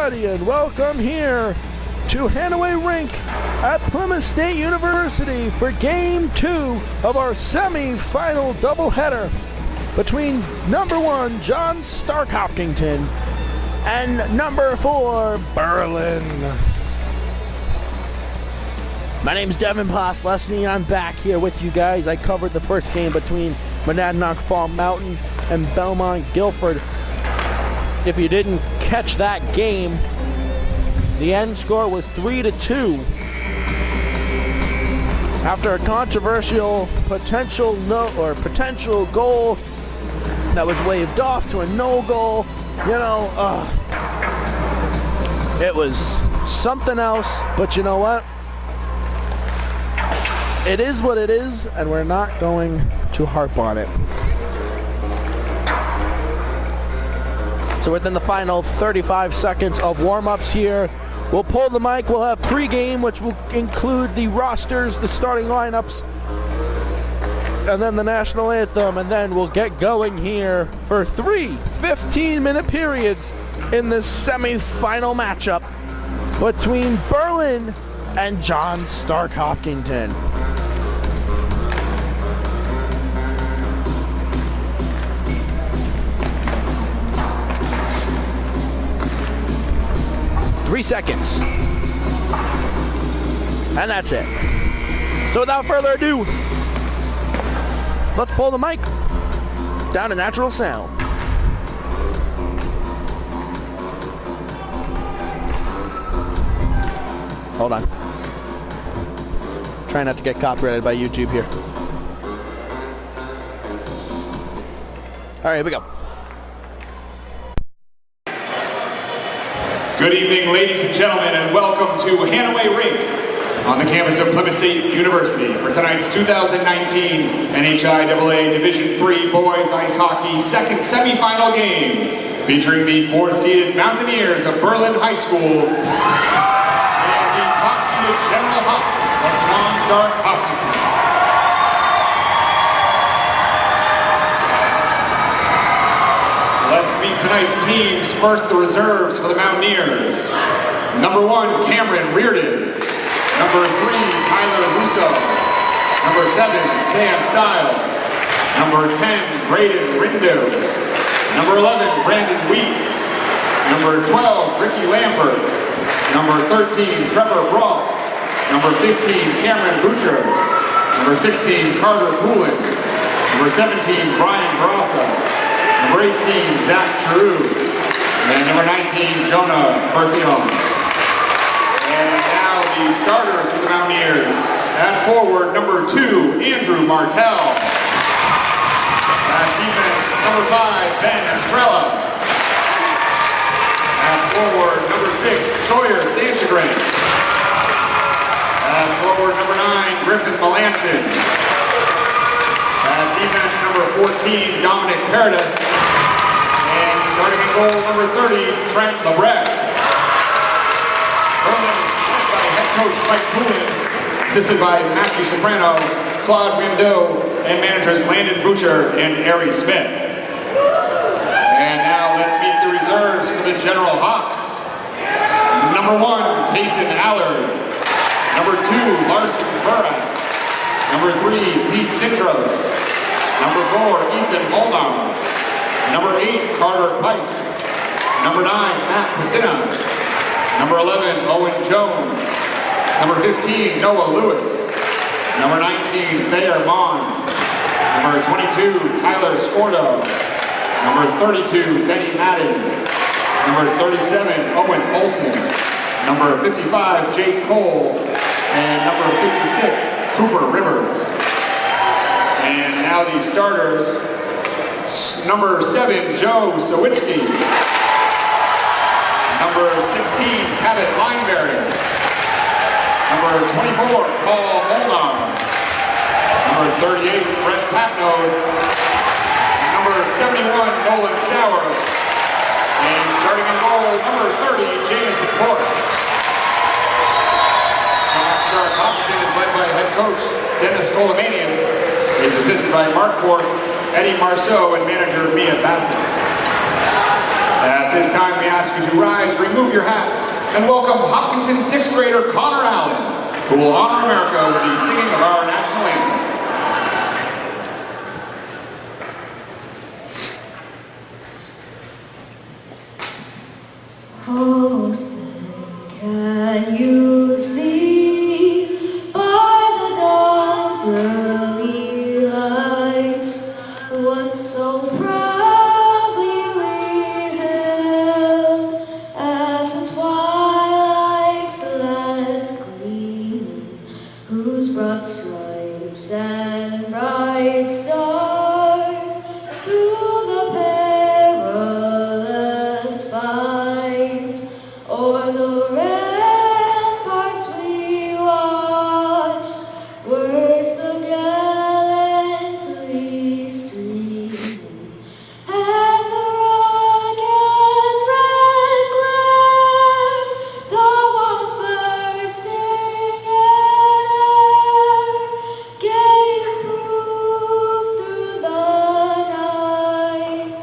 everybody, and welcome here to Hanaway Rink at Plymouth State University for Game 2 of our semi-final doubleheader between number 1, John Stark Hopkinton, and number 4, Berlin. My name's Devin Poslesny. I'm back here with you guys. I covered the first game between Monadnock Fall Mountain and Belmont Guilford. If you didn't catch that game, the end score was 3-2. After a controversial potential goal that was waved off to a no goal, it was something else. But you know what? It is what it is, and we're not going to harp on it. So within the final 35 seconds of warm-ups here, we'll pull the mic. We'll have pregame, which will include the rosters, the starting lineups, and then the national anthem, and then we'll get going here for 3 15-minute periods in this semi-final matchup between Berlin and John Stark Hopkinton. Three seconds. And that's it. So without further ado, let's pull the mic down to natural sound. Hold on. Try not to get copyrighted by YouTube here. All right, here we go. Good evening, ladies and gentlemen, and welcome to Hanaway Rink on the campus of Plymouth State University for tonight's 2019 NHIAA Division III Boys Ice Hockey second semifinal game, featuring the 4th-seeded Mountaineers of Berlin High School and the top-seeded General Hawks of John Stark Hopkinton. Let's meet tonight's teams. First, the reserves for the Mountaineers. Number 1, Cameron Reardon. Number 3, Tyler Russo. Number 7, Sam Stiles. Number 10, Braden Rindo. Number 11, Brandon Weeks. Number 12, Ricky Lambert. Number 13, Trevor Brock. Number 15, Cameron Butcher. Number 16, Carter Poulin. Number 17, Brian Barassa. Number 18, Zach Giroux. And number 19, Jonah Berthiaume. And now the starters for the Mountaineers. At forward, number 2, Andrew Martell. At defense, number 5, Ben Estrella. At forward, number 6, Sawyer Sanchagrin. At forward, number 9, Griffin Melanson. At defense, number 14, Dominic Paradis. And starting at goal, number 30, Trent Lebrecht. Berlin is led by head coach Mike Poulin, assisted by Matthew Soprano, Claude Rindeau, and managers Landon Butcher and Ari Smith. And now let's meet the reserves for the General Hawks. Number 1, Payson Allard. Number 2, Larson Burra. Number 3, Pete Citros. Number 4, Ethan Molnar. Number 8, Carter Pike. Number 9, Matt Pacina. Number 11, Owen Jones. Number 15, Noah Lewis. Number 19, Thayer Mon. Number 22, Tyler Scordo. Number 32, Benny Madden. Number 37, Owen Olson. Number 55, Jake Cole. And number 56, Cooper Rivers. And now the starters. Number 7, Joe Sawitsky. Number 16, Cabot Lineberry. Number 24, Paul Molnar. Number 38, Brett Patnode. Number 71, Nolan Sauer. And starting in goal, number 30, Jameson Porter. Stark Hopkinton is led by head coach Dennis Colemanian. He's assisted by Mark Ward, Eddie Marceau, and manager Mia Bassett. At this time, we ask you to rise, remove your hats, and welcome Hopkinton 6th grader Connor Allen, who will honor America with the singing of our national anthem. Oh, say, can you see by the dawn's early light what so proudly we hailed at the twilight's last gleaming, whose broad stripes and bright stars through the perilous fight o'er the ramparts we watched were so gallantly streaming, and the rocket's red glare, the bombs bursting in air, gave proof through the night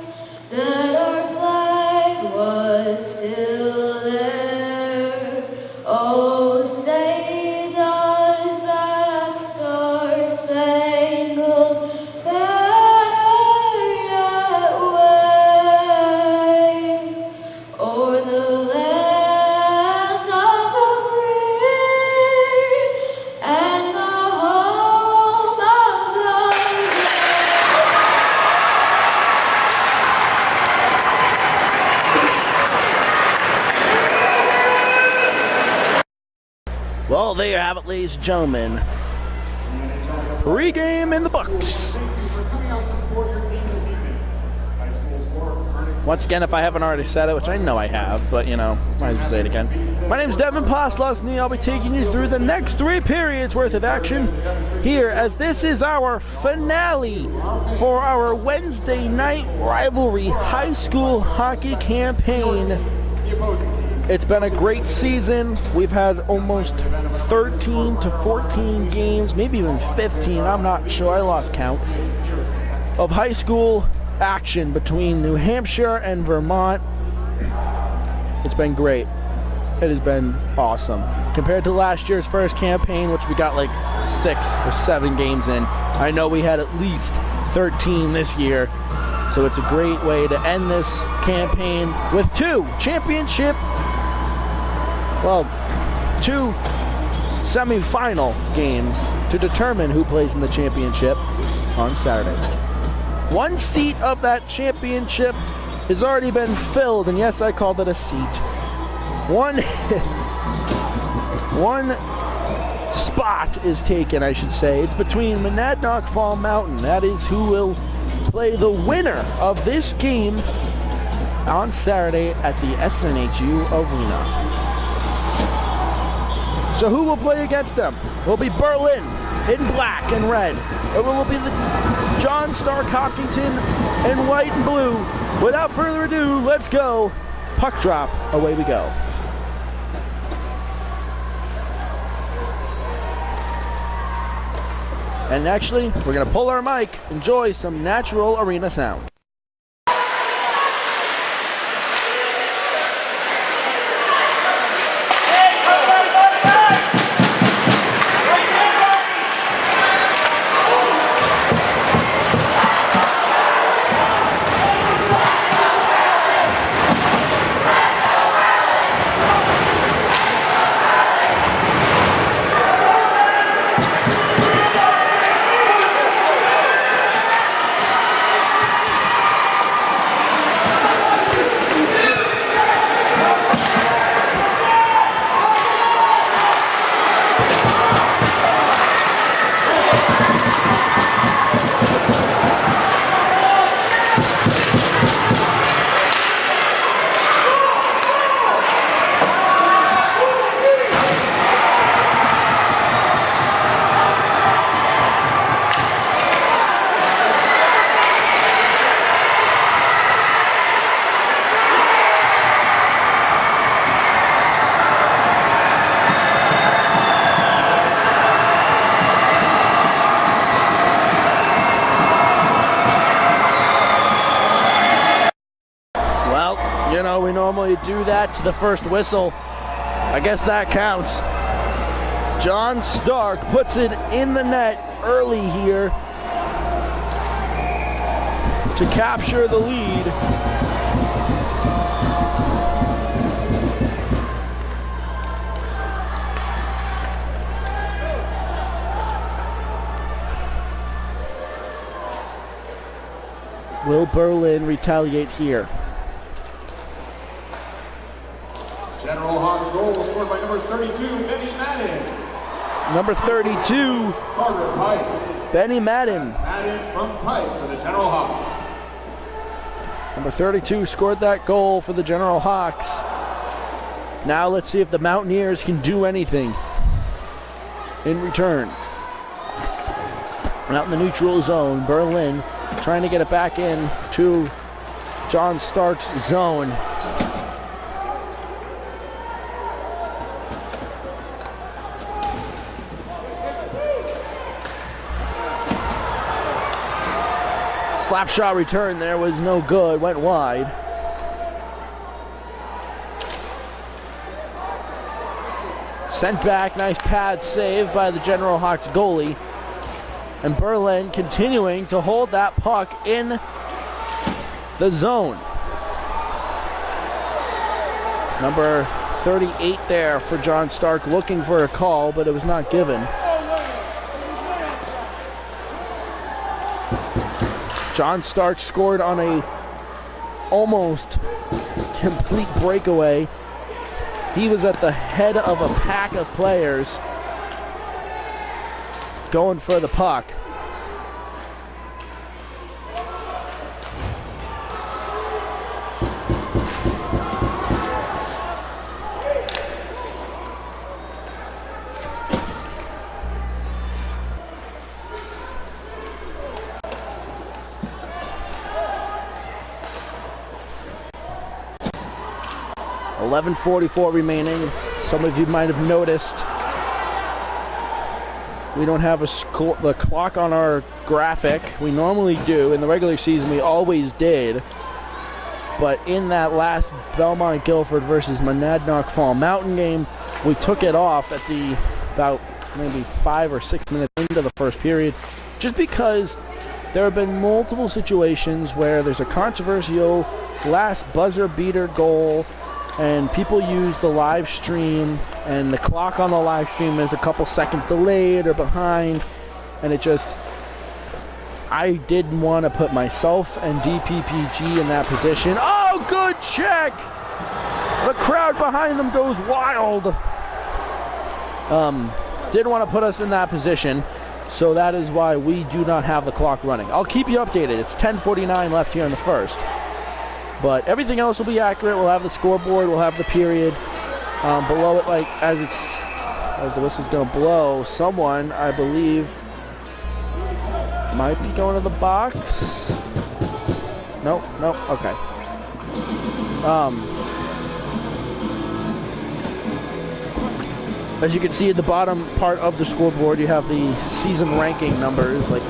that our flag was still there. Oh, say does that star-spangled banner yet wave o'er the land of the free and the home of the Well, there you have it, ladies and gentlemen. Pre-game in the books. Once again, if I haven't already said it, which I know I have, but you know, might as well say it again. My name is Devin Postlosny. I'll be taking you through the next 3 periods worth of action here, as this is our finale for our Wednesday night rivalry high school hockey campaign. It's been a great season. We've had almost 13 to 14 games, maybe even 15, I'm not sure, I lost count, of high school action between New Hampshire and Vermont. It's been great. It has been awesome. Compared to last year's first campaign, which we got like 6 or 7 games in, I know we had at least 13 this year. So it's a great way to end this campaign with 2 semifinal games to determine who plays in the championship on Saturday. 1 seat of that championship has already been filled, and yes, I called it a seat. One spot is taken, I should say. It's between Monadnock Fall Mountain. That is who will play the winner of this game on Saturday at the SNHU Arena. So who will play against them? It will be Berlin in black and red. It will be the John Stark Hopkinton in white and blue. Without further ado, let's go. Puck drop, away we go. And actually, we're going to pull our mic, enjoy some natural arena sound. You know, we normally do that to the first whistle. I guess that counts. John Stark puts it in the net early here to capture the lead. Will Berlin retaliate here? General Hawks goal was scored by number 32, Benny Madden. Number 32, Carter Pike. Benny Madden. Madden from Pike for the General Hawks. Number 32 scored that goal for the General Hawks. Now let's see if the Mountaineers can do anything in return. Out in the neutral zone, Berlin trying to get it back in to John Stark's zone. Slap shot return there was no good, went wide. Sent back, nice pad save by the General Hawks goalie. And Berlin continuing to hold that puck in the zone. Number 38 there for John Stark, looking for a call, but it was not given. John Stark scored on a almost complete breakaway. He was at the head of a pack of players going for the puck. .11:44 remaining. Some of you might have noticed we don't have the clock on our graphic. We normally do. In the regular season, we always did. But in that last Belmont Guilford versus Monadnock Fall Mountain game, we took it off at the about maybe 5 or 6 minutes into the first period, just because there have been multiple situations where there's a controversial last buzzer beater goal and people use the live stream, and the clock on the live stream is a couple seconds delayed or behind, and it just, I didn't want to put myself and DPPG in that position. Oh, good check! The crowd behind them goes wild. Didn't want to put us in that position, so that is why we do not have the clock running. I'll keep you updated. It's 10:49 left here in the first. But everything else will be accurate. We'll have the scoreboard. We'll have the period. Below it, like as the whistle's going to blow, someone, I believe, might be going to the box. Nope. Okay. As you can see at the bottom part of the scoreboard, you have the season ranking numbers, like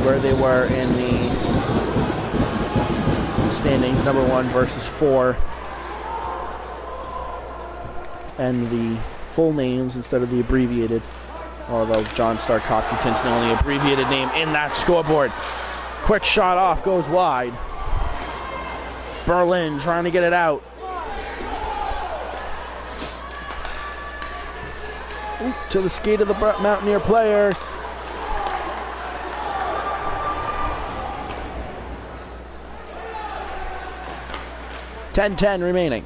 where they were in the standings, number 1 versus 4, and the full names instead of the abbreviated, although John Stark Hopkinton's the only abbreviated name in that scoreboard. Quick shot off, goes wide. Berlin trying to get it out. Ooh, to the skate of the Mountaineer player. .10 remaining.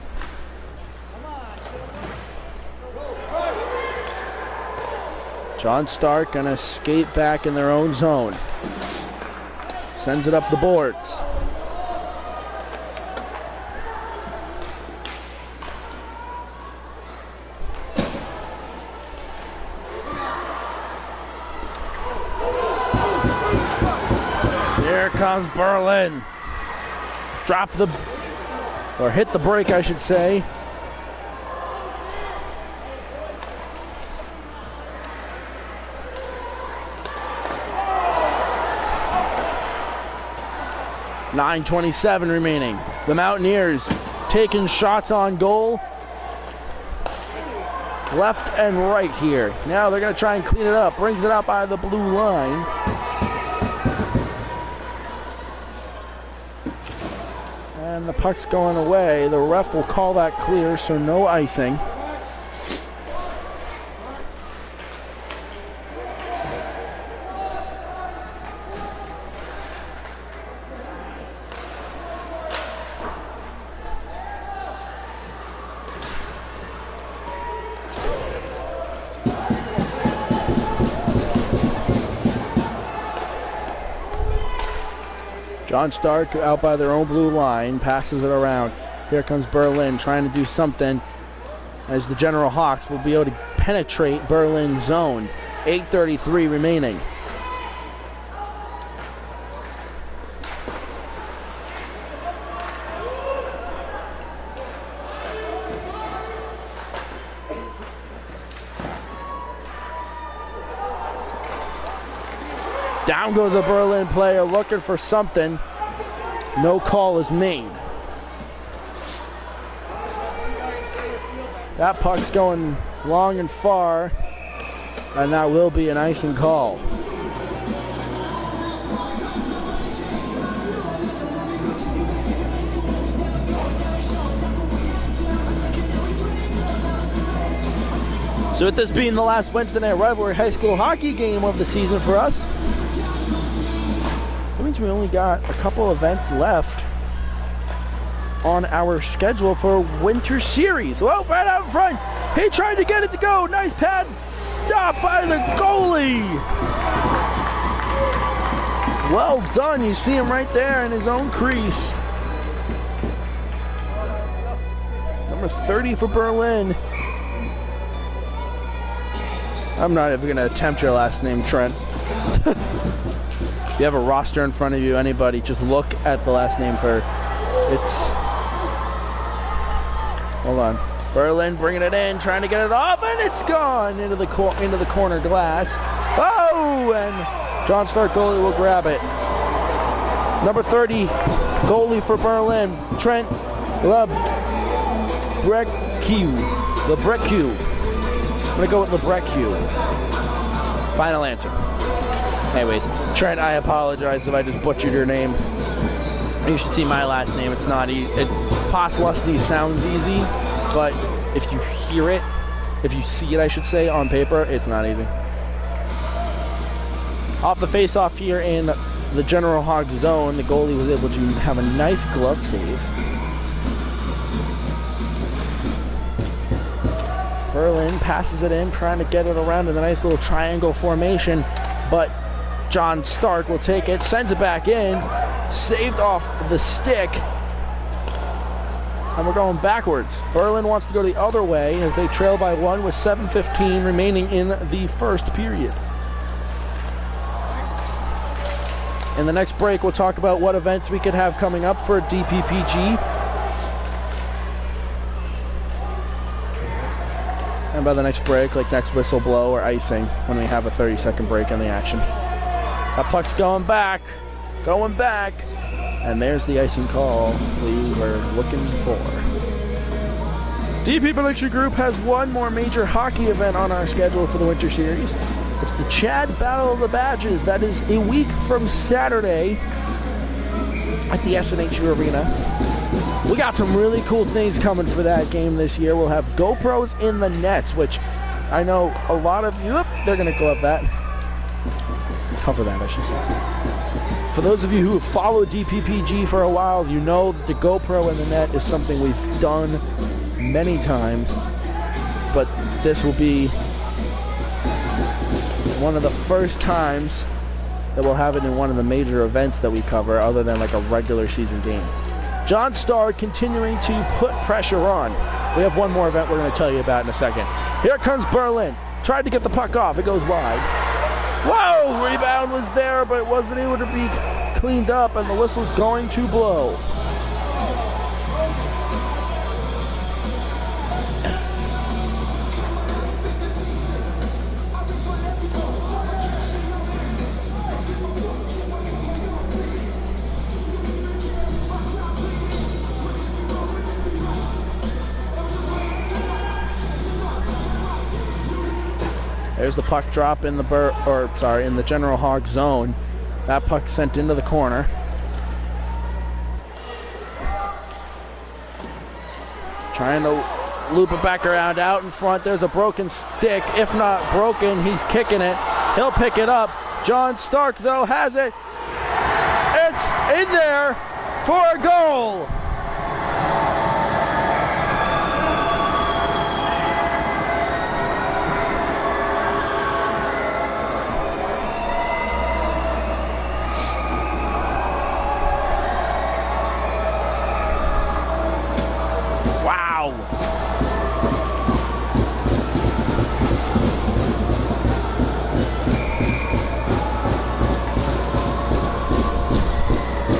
John Stark gonna skate back in their own zone. Sends it up the boards. Here comes Berlin. Or hit the break, I should say. 9:27 remaining. The Mountaineers taking shots on goal. Left and right here. Now they're going to try and clean it up. Brings it out by the blue line. And the puck's going away. The ref will call that clear, so no icing. John Stark out by their own blue line, passes it around. Here comes Berlin trying to do something as the General Hawks will be able to penetrate Berlin's zone. 8:33 remaining. Down goes a Berlin player looking for something. No call is made. That puck's going long and far, and that will be an icing call. So with this being the last Wednesday night rivalry high school hockey game of the season for us, that means we only got a couple events left on our schedule for winter series. Well, right out front, he tried to get it to go. Nice pad, stop by the goalie. Well done, you see him right there in his own crease. Number 30 for Berlin. I'm not even going to attempt your last name, Trent. If you have a roster in front of you, anybody, just look at the last name for it's. Hold on. Berlin bringing it in, trying to get it off, and it's gone into the corner glass. Oh, and John Stark goalie will grab it. Number 30, goalie for Berlin, Trent LeBrecque. I'm going to go with LeBrecque. Final answer. Anyways, Trent, I apologize if I just butchered your name. You should see my last name. It's not easy. Poslusny sounds easy, but if you hear it, if you see it, I should say, on paper, it's not easy. Off the face-off here in the General Hawks zone, the goalie was able to have a nice glove save. Berlin passes it in, trying to get it around in a nice little triangle formation, but John Stark will take it, sends it back in, saved off the stick, and we're going backwards. Berlin wants to go the other way as they trail by 1 with 7:15 remaining in the first period. In the next break, we'll talk about what events we could have coming up for DPPG. And by the next break, like next whistle blow or icing, when we have a 30-second break in the action. That puck's going back, and there's the icing call we were looking for. DP Production Group has one more major hockey event on our schedule for the winter series. It's the Chad Battle of the Badges. That is a week from Saturday at the SNHU Arena. We got some really cool things coming for that game this year. We'll have GoPros in the nets, which I know a lot of you, they're going to go up that. Cover that, I should say. For those of you who have followed DPPG for a while, you know that the GoPro in the net is something we've done many times, but this will be one of the first times that we'll have it in one of the major events that we cover other than like a regular season game. John Stark continuing to put pressure on. We have one more event we're going to tell you about in a second. Here comes Berlin. Tried to get the puck off. It goes wide. Whoa! Rebound was there, but it wasn't able to be cleaned up, and the whistle's going to blow. There's the puck drop in the in the General Hog zone. That puck sent into the corner. Trying to loop it back around out in front. There's a broken stick. If not broken, he's kicking it. He'll pick it up. John Stark, though, has it. It's in there for a goal. Wow.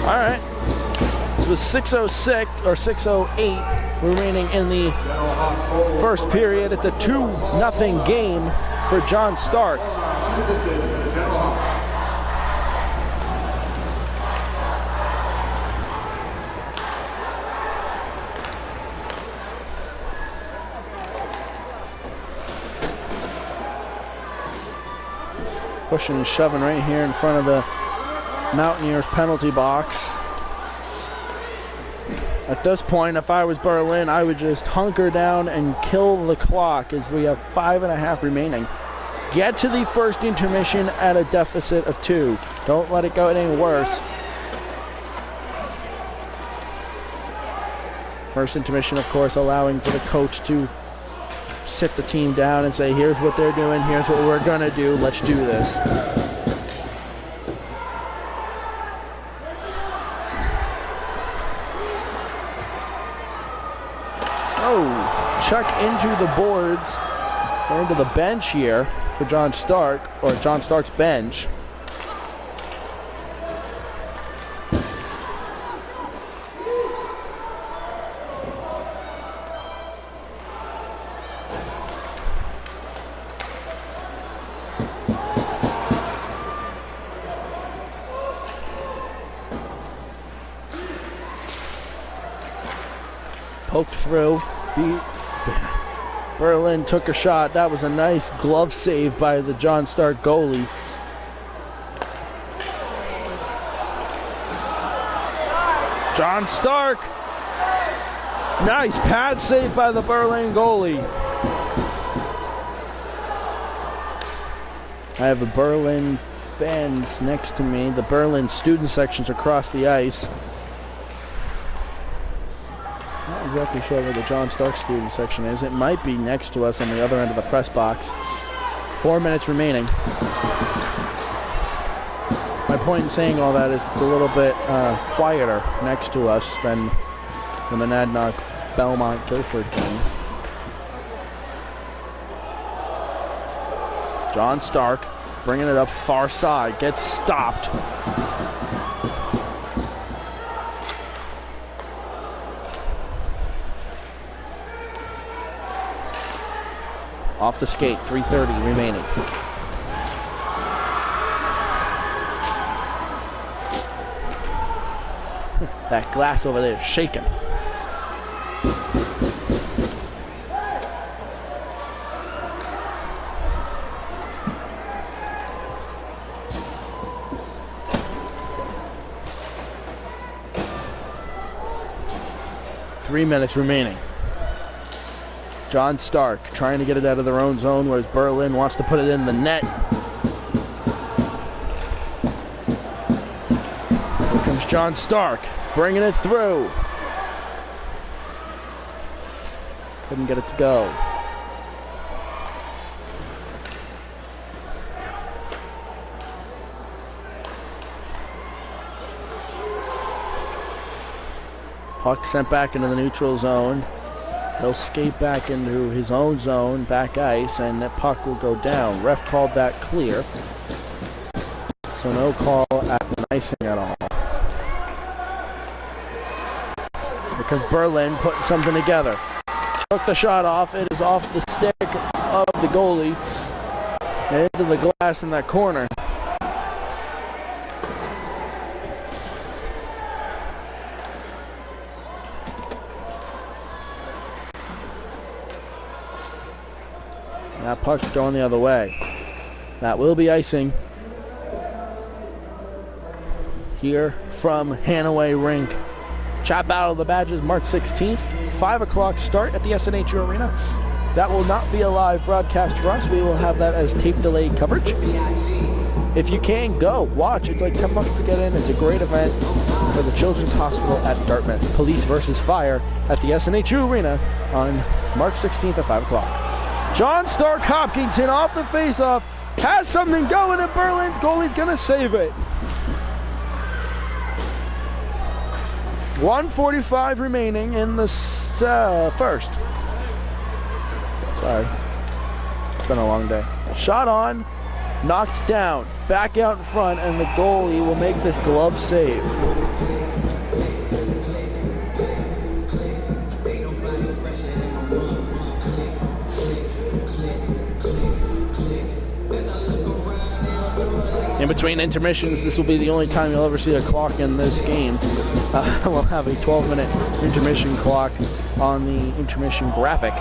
All right. This was 6:06 or 6:08 remaining in the first period. It's a 2-0 game for John Stark. Pushing and shoving right here in front of the Mountaineers penalty box. At this point, if I was Berlin, I would just hunker down and kill the clock as we have 5.5 remaining. Get to the first intermission at a deficit of 2. Don't let it go any worse. First intermission, of course, allowing for the coach to sit the team down and say, here's what they're doing, here's what we're gonna do, let's do this. Oh, chuck into the boards, or into the bench here for John Stark, or John Stark's bench. Poked through. Berlin took a shot. That was a nice glove save by the John Stark goalie. John Stark. Nice pad save by the Berlin goalie. I have the Berlin fans next to me. The Berlin student sections across the ice. Not exactly sure where the John Stark student section is. It might be next to us on the other end of the press box. 4 minutes remaining. My point in saying all that is it's a little bit quieter next to us than the Monadnock Belmont Guilford game. John Stark bringing it up far side, gets stopped. Off the skate, 3:30 remaining. That glass over there is shaking. Three minutes remaining. John Stark trying to get it out of their own zone, whereas Berlin wants to put it in the net. Here comes John Stark, bringing it through. Couldn't get it to go. Puck sent back into the neutral zone. He'll skate back into his own zone, back ice, and that puck will go down. Ref called that clear. So no call at the icing at all. Because Berlin put something together. Took the shot off. It is off the stick of the goalie. And into the glass in that corner. That puck's going the other way. That will be icing here from Hanaway Rink. Chat Battle of the Badges, March 16th, 5 o'clock start at the SNHU Arena. That will not be a live broadcast for us. We will have that as tape delayed coverage. If you can, go watch. It's like $10 to get in. It's a great event for the Children's Hospital at Dartmouth. Police versus Fire at the SNHU Arena on March 16th at 5 o'clock. John Stark Hopkinton off the faceoff. Has something going, and Berlin's goalie's going to save it. 1:45 remaining in the first. Sorry. It's been a long day. Shot on, knocked down, back out in front, and the goalie will make this glove save. In between intermissions, this will be the only time you'll ever see a clock in this game. We'll have a 12-minute intermission clock on the intermission graphic.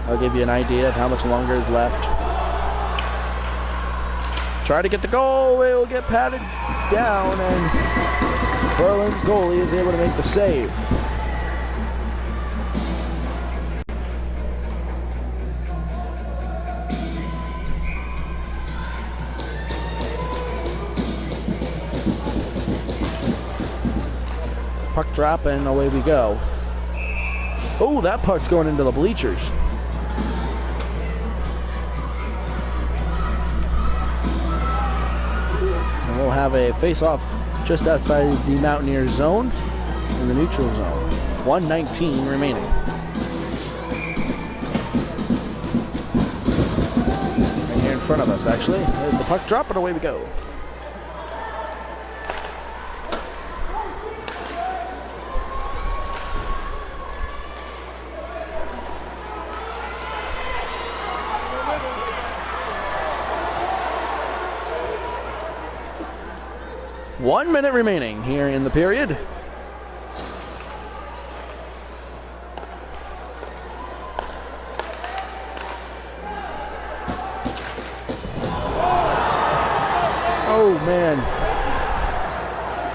I'll give you an idea of how much longer is left. Try to get the goal. It will get patted down, and Berlin's goalie is able to make the save. Puck drop, and away we go. Oh, that puck's going into the bleachers. And we'll have a face-off just outside the Mountaineers zone in the neutral zone. 1:19 remaining. Right here in front of us, actually. There's the puck drop, and away we go. One minute remaining here in the period. Oh man.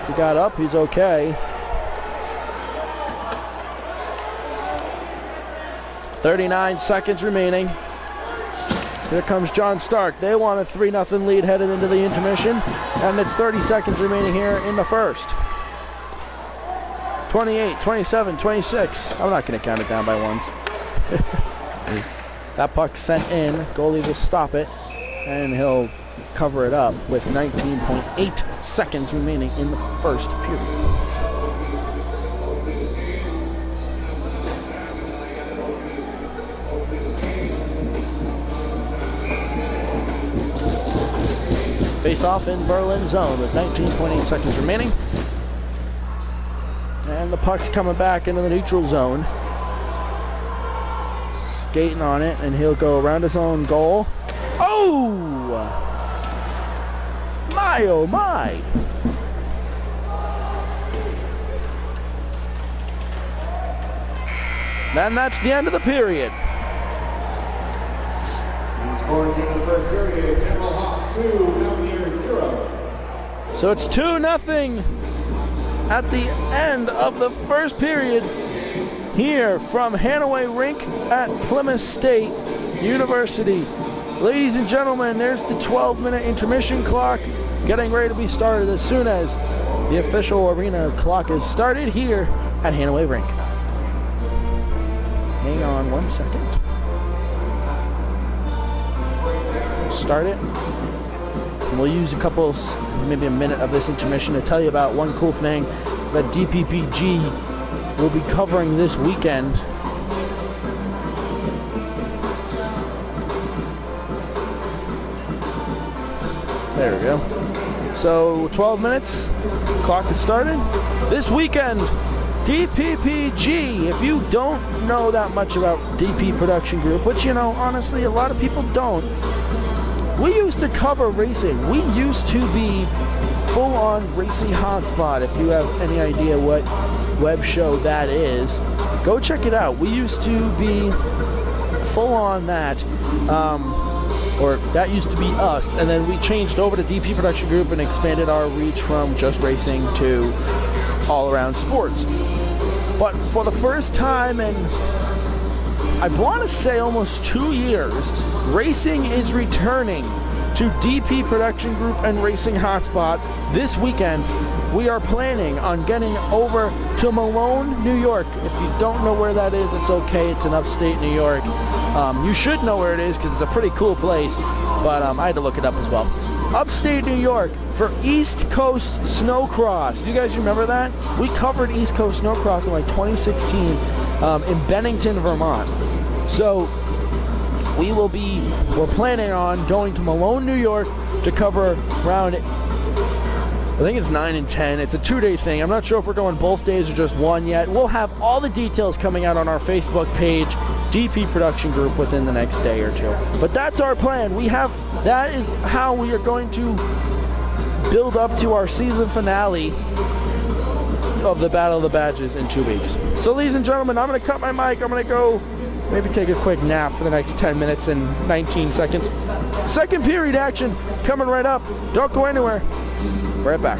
He got up, he's okay. 39 seconds remaining. Here comes John Stark. They want a 3-0 lead headed into the intermission, and it's 30 seconds remaining here in the first. 28, 27, 26. I'm not going to count it down by ones. That puck sent in. Goalie will stop it, and he'll cover it up with 19.8 seconds remaining in the first period. Face off in Berlin zone with 19.8 seconds remaining. And the puck's coming back into the neutral zone. Skating on it, and he'll go around his own goal. Oh! My, oh my! And that's the end of the period. Scoring in the first period, General Hawks 2, Mountaineers 0. So it's 2-0 at the end of the first period here from Hanaway Rink at Plymouth State University. Ladies and gentlemen, there's the 12-minute intermission clock getting ready to be started as soon as the official arena clock is started here at Hanaway Rink. Hang on one second. Start it. And we'll use a couple, maybe a minute of this intermission to tell you about one cool thing that DPPG will be covering this weekend. There we go. So 12 minutes, clock is started. This weekend, DPPG, if you don't know that much about DP Production Group, which, you know, honestly, a lot of people don't, we used to cover racing. We used to be full-on racing hotspot. If you have any idea what web show that is, go check it out. We used to be full on that. Or that used to be us, and then we changed over to DP Production Group and expanded our reach from just racing to all-around sports. But for the first time in, I want to say almost 2 years, racing is returning to DP Production Group and Racing Hotspot this weekend. We are planning on getting over to Malone, New York. If you don't know where that is, it's okay. It's in upstate New York. You should know where it is because it's a pretty cool place, but I had to look it up as well. Upstate New York for East Coast Snowcross. You guys remember that? We covered East Coast Snowcross in like 2016 in Bennington, Vermont. So we're planning on going to Malone, New York to cover round, I think it's 9 and 10. It's a 2-day thing. I'm not sure if we're going both days or just one yet. We'll have all the details coming out on our Facebook page, DP Production Group, within the next day or two. But that's our plan. That is how we are going to build up to our season finale of the Battle of the Badges in 2 weeks. So ladies and gentlemen, I'm going to cut my mic. I'm going to go maybe take a quick nap for the next 10 minutes and 19 seconds. Second period action coming right up. Don't go anywhere. Right back.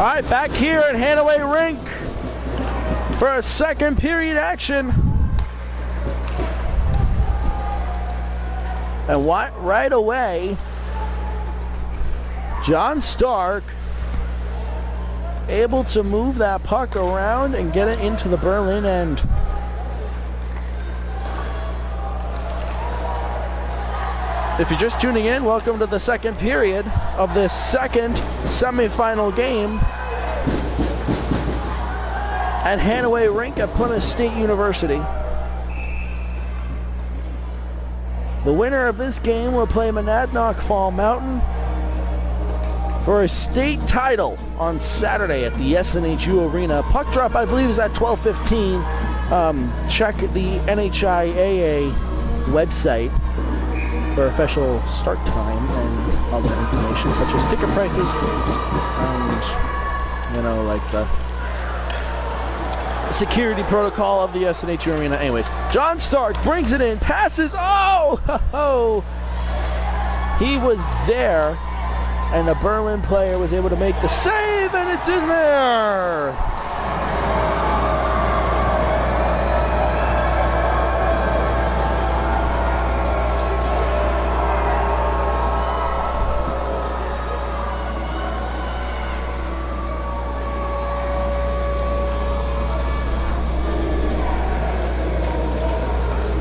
All right, back here at Hanaway Rink for a second period action. And right away, John Stark able to move that puck around and get it into the Berlin end. If you're just tuning in, welcome to the second period of this second semifinal game at Hanaway Rink at Plymouth State University. The winner of this game will play Monadnock Fall Mountain for a state title on Saturday at the SNHU Arena. Puck drop, I believe, is at 12:15. Check the NHIAA website for official start time and other information such as ticket prices and, you know, like the security protocol of the SNHU Arena. Anyways, John Stark brings it in, passes. Oh, he was there, and the Berlin player was able to make the save, and it's in there.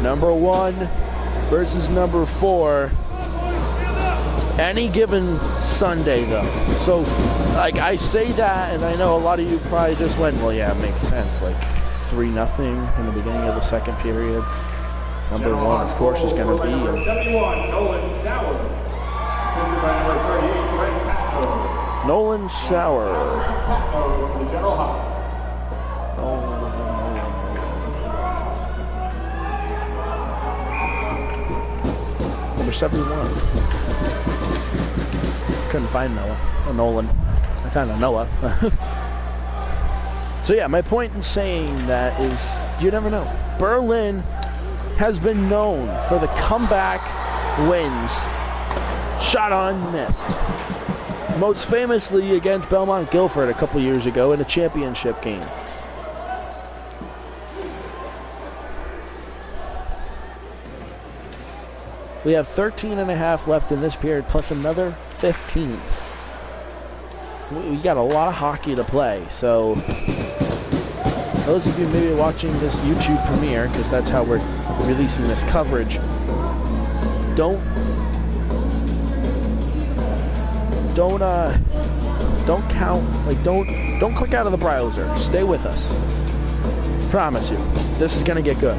Number 1 versus number 4. Any given Sunday, though. So, like, I say that, and I know a lot of you probably just went, well, yeah, it makes sense. Like, 3-0 in the beginning of the second period. Number 1, of course, is going to be... Number 71, Nolan Sauer. Assisted by number 38, Greg Patko. Nolan Sauer. Patko from the General House. Number 71. Couldn't find Nolan. I found a Noah. So yeah, my point in saying that is, you never know. Berlin has been known for the comeback wins. Shot on, missed. Most famously against Belmont Guilford a couple years ago in a championship game. We have 13.5 left in this period, plus another 15. We got a lot of hockey to play, so those of you maybe watching this YouTube premiere, because that's how we're releasing this coverage, don't count, like don't click out of the browser. Stay with us. Promise you, this is gonna get good.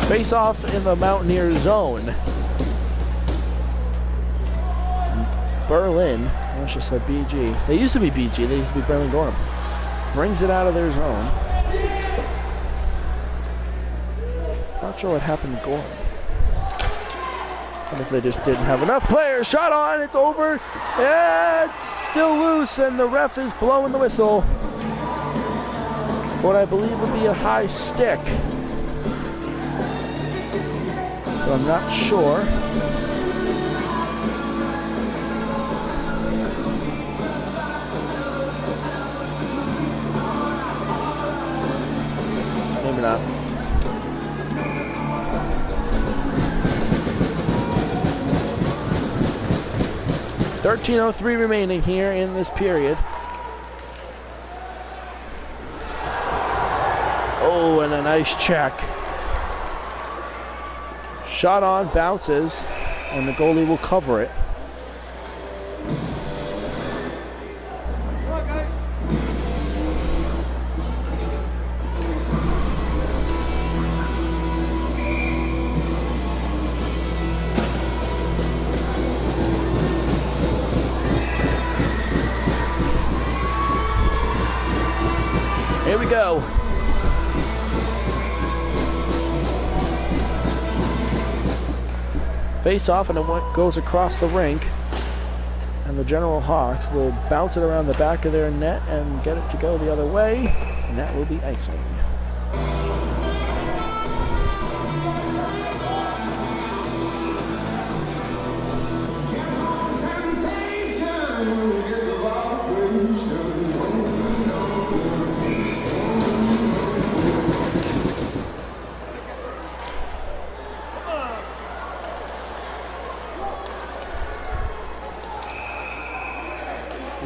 Face off in the Mountaineer zone. Berlin, I just said BG. They used to be BG, they used to be Berlin Gorham. Brings it out of their zone. Not sure what happened to Gorham. And if they just didn't have enough players. Shot on, it's over. Yeah, it's still loose, and the ref is blowing the whistle for what I believe would be a high stick. But I'm not sure. Maybe not. .13:03 remaining here in this period. Oh, and a nice check. Shot on, bounces, and the goalie will cover it. Here we go. Face off, and it goes across the rink. And the General Hawks will bounce it around the back of their net and get it to go the other way. And that will be icing.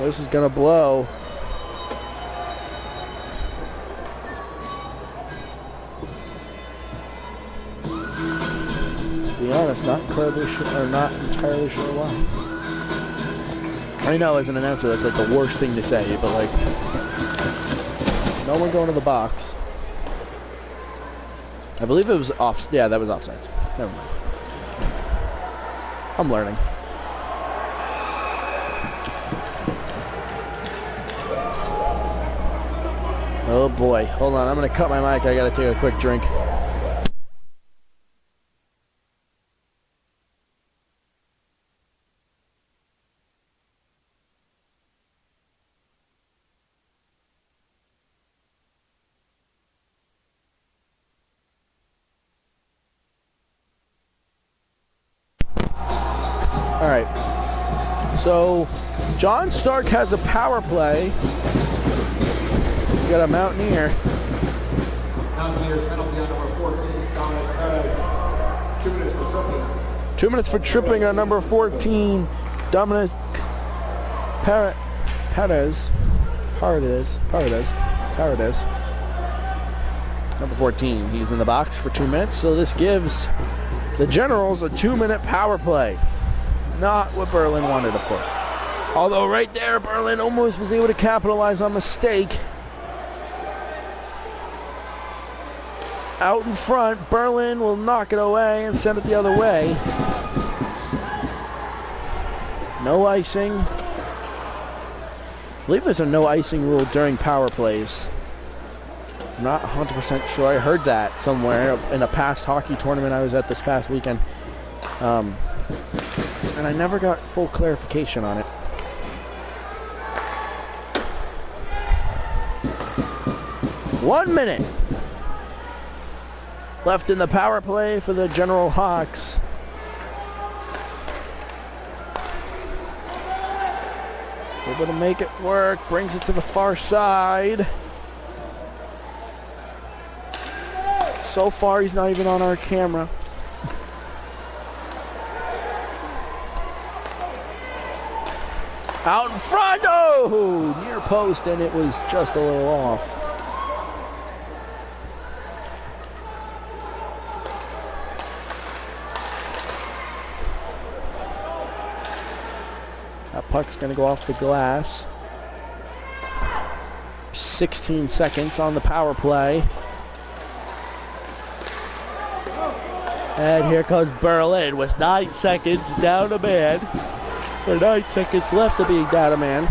This is gonna blow. To be honest, not entirely sure why. I know as an announcer that's like the worst thing to say, but like, no one going to the box. I believe it was off. Yeah, that was offsides. Never mind. I'm learning. Oh boy, hold on, I'm gonna cut my mic, I gotta take a quick drink. All right, so John Stark has a power play. We got a Mountaineer. Mountaineers penalty on number 14, Dominic Perez. 2 minutes for tripping. 2 minutes for tripping on number 14, Dominic Paredes. Number 14, he's in the box for 2 minutes, so this gives the Generals a 2-minute power play. Not what Berlin wanted, of course. Although right there, Berlin almost was able to capitalize on mistake. Out in front, Berlin will knock it away and send it the other way. No icing. I believe there's a no icing rule during power plays. I'm not 100% sure. I heard that somewhere in a past hockey tournament I was at this past weekend. And I never got full clarification on it. One minute left in the power play for the General Hawks. Able to make it work, brings it to the far side. So far, he's not even on our camera. Out in front, oh, near post, and it was just a little off. That puck's going to go off the glass. 16 seconds on the power play. And here comes Berlin with 9 seconds down a man. Or 9 seconds left of being down a man.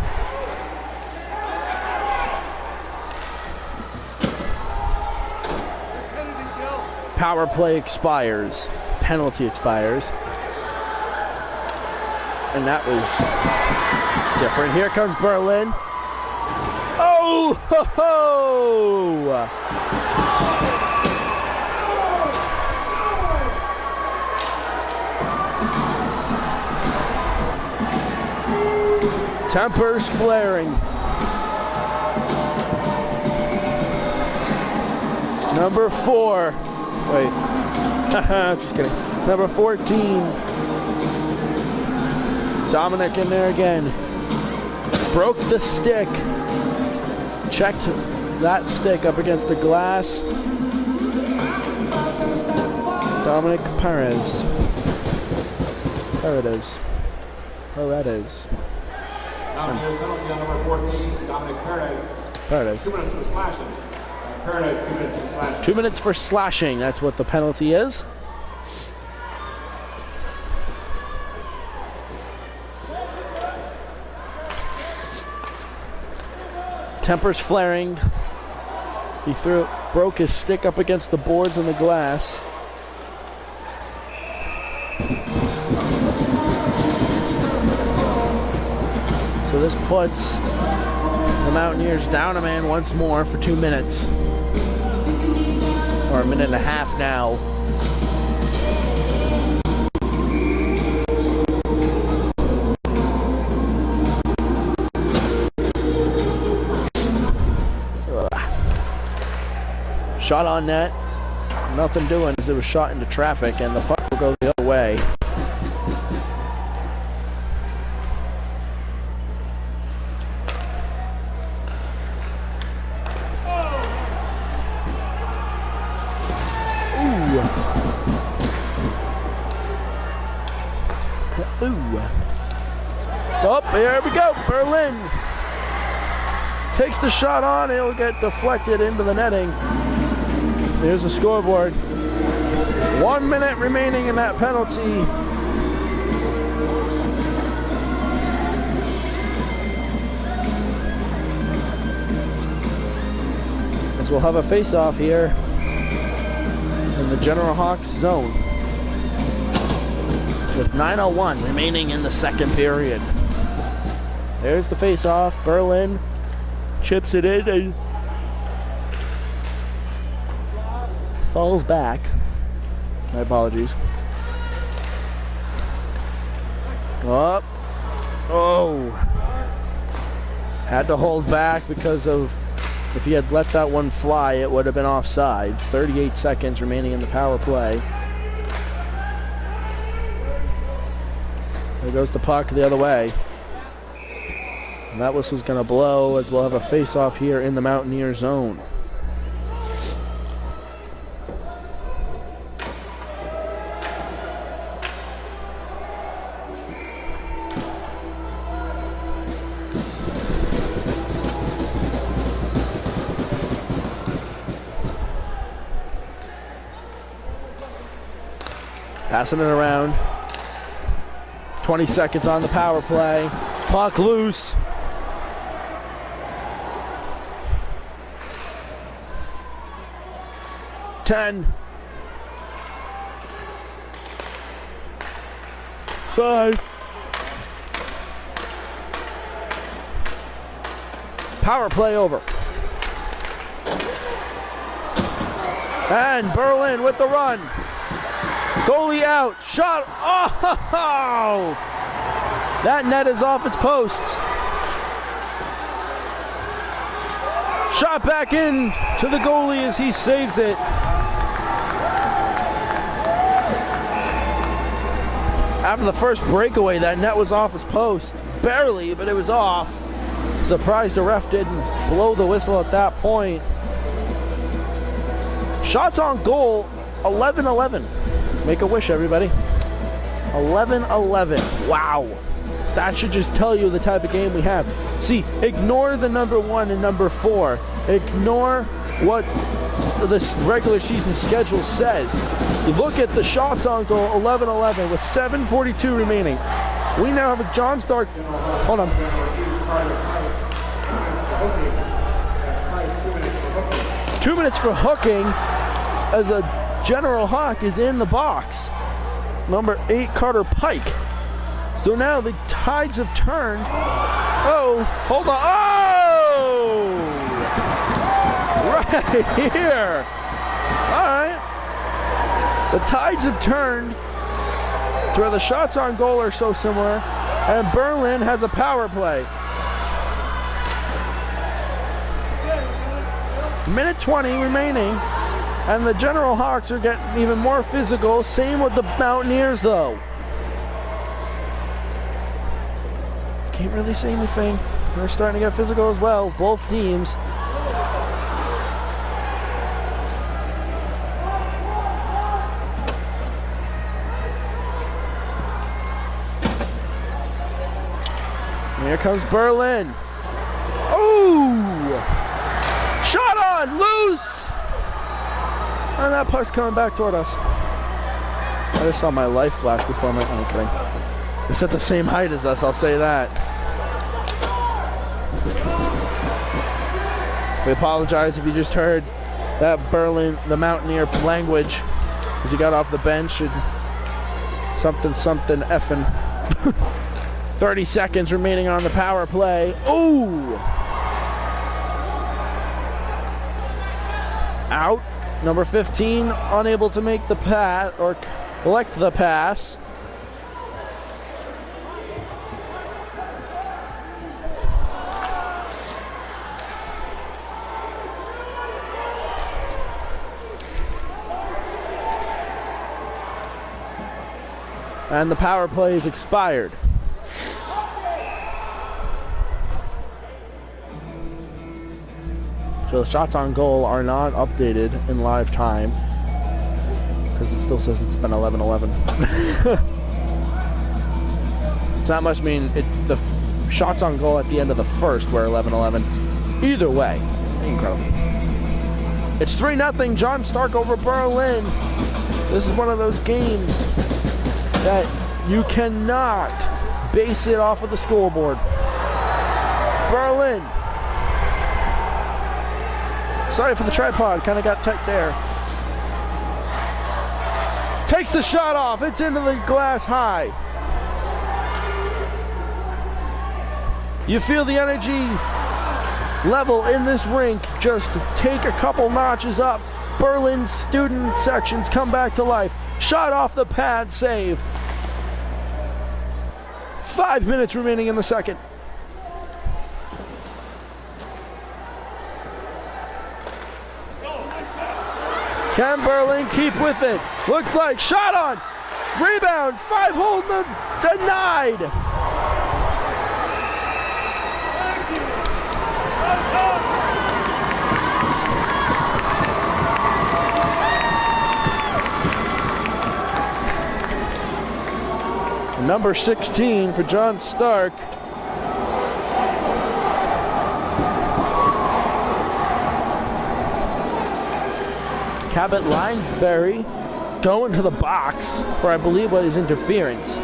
Power play expires. Penalty expires. And that was different. Here comes Berlin. Oh, ho, ho! Tempers flaring. Number 4. Wait. Just kidding. Number 14. Dominic in there again. Broke the stick. Checked that stick up against the glass. Dominic Paredes. Mountaineers penalty on number 14, Dominic Perez. 2 minutes for slashing. Perez, 2 minutes for slashing. 2 minutes for slashing. That's what the penalty is. Tempers flaring. He broke his stick up against the boards and the glass. So this puts the Mountaineers down a man once more for 2 minutes. Or a minute and a half now. Shot on net, nothing doing as it was shot into traffic, and the puck will go the other way. Oh, here we go. Berlin takes the shot on. It'll get deflected into the netting. Here's the scoreboard. 1 minute remaining in that penalty. As we'll have a face-off here in the General Hawks zone with 9:01 remaining in the second period. There's the face-off. Berlin chips it in and falls back. My apologies. Up. Oh. Had to hold back because of, if he had let that one fly, it would have been offsides. 38 seconds remaining in the power play. There goes the puck the other way. And that whistle's going to blow as we'll have a face-off here in the Mountaineer zone. Passing it around. 20 seconds on the power play. Puck loose. Ten. 5. Power play over. And Berlin with the run. Goalie out. Shot. Oh! That net is off its posts. Shot back in to the goalie as he saves it. After the first breakaway, that net was off his post. Barely, but it was off. Surprised the ref didn't blow the whistle at that point. Shots on goal, 11-11. Make a wish, everybody. 11-11. Wow. That should just tell you the type of game we have. See, ignore the number 1 and number 4. Ignore what this regular season schedule says. You look at the shots on goal, 11-11 with 7:42 remaining. We now have a John Stark. Hold on. 2 minutes for hooking as a General Hawk is in the box. Number 8, Carter Pike. So now the tides have turned. Oh, hold on. Oh! Right here. All right. The tides have turned to where the shots on goal are so similar, and Berlin has a power play. Minute 20 remaining, and the General Hawks are getting even more physical. Same with the Mountaineers, though. Can't really say anything. They're starting to get physical as well, both teams. Here comes Berlin. Ooh! Shot on! Loose! And that puck's coming back toward us. I just saw my life flash before my... Oh, I'm kidding. It's at the same height as us, I'll say that. We apologize if you just heard that Berlin, the Mountaineer language, as he got off the bench and something effing. 30 seconds remaining on the power play. Ooh! Out. Number 15 unable to make the pass or collect the pass. And the power play is expired. So the shots on goal are not updated in live time because it still says it's been 11-11. So that must mean the shots on goal at the end of the first were 11-11. Either way, incredible. It's 3-0 John Stark over Berlin. This is one of those games that you cannot base it off of the scoreboard. Berlin. Sorry for the tripod, kind of got tight there. Takes the shot off, it's into the glass high. You feel the energy level in this rink just take a couple notches up. Berlin's student sections come back to life. Shot off the pad, save. 5 minutes remaining in the second. Can Berlin keep with it? Looks like shot on. Rebound, 5-hole denied. Number 16 for John Stark. Cabot Linesberry going to the box for, I believe, what is interference.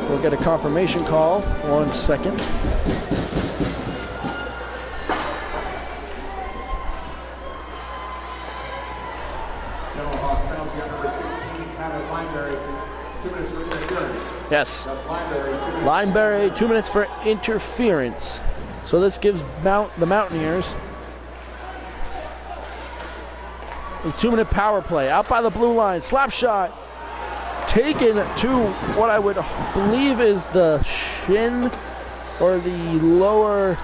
We'll get a confirmation call. 1 second. General Hawks penalty on number 16, Cabot Lineberry, 2 minutes for interference. Yes. That's Lineberry, 2 minutes. Lineberry, 2 minutes for interference. So this gives the Mountaineers a 2-minute power play. Out by the blue line. Slap shot. Taken to what I would believe is the shin or the lower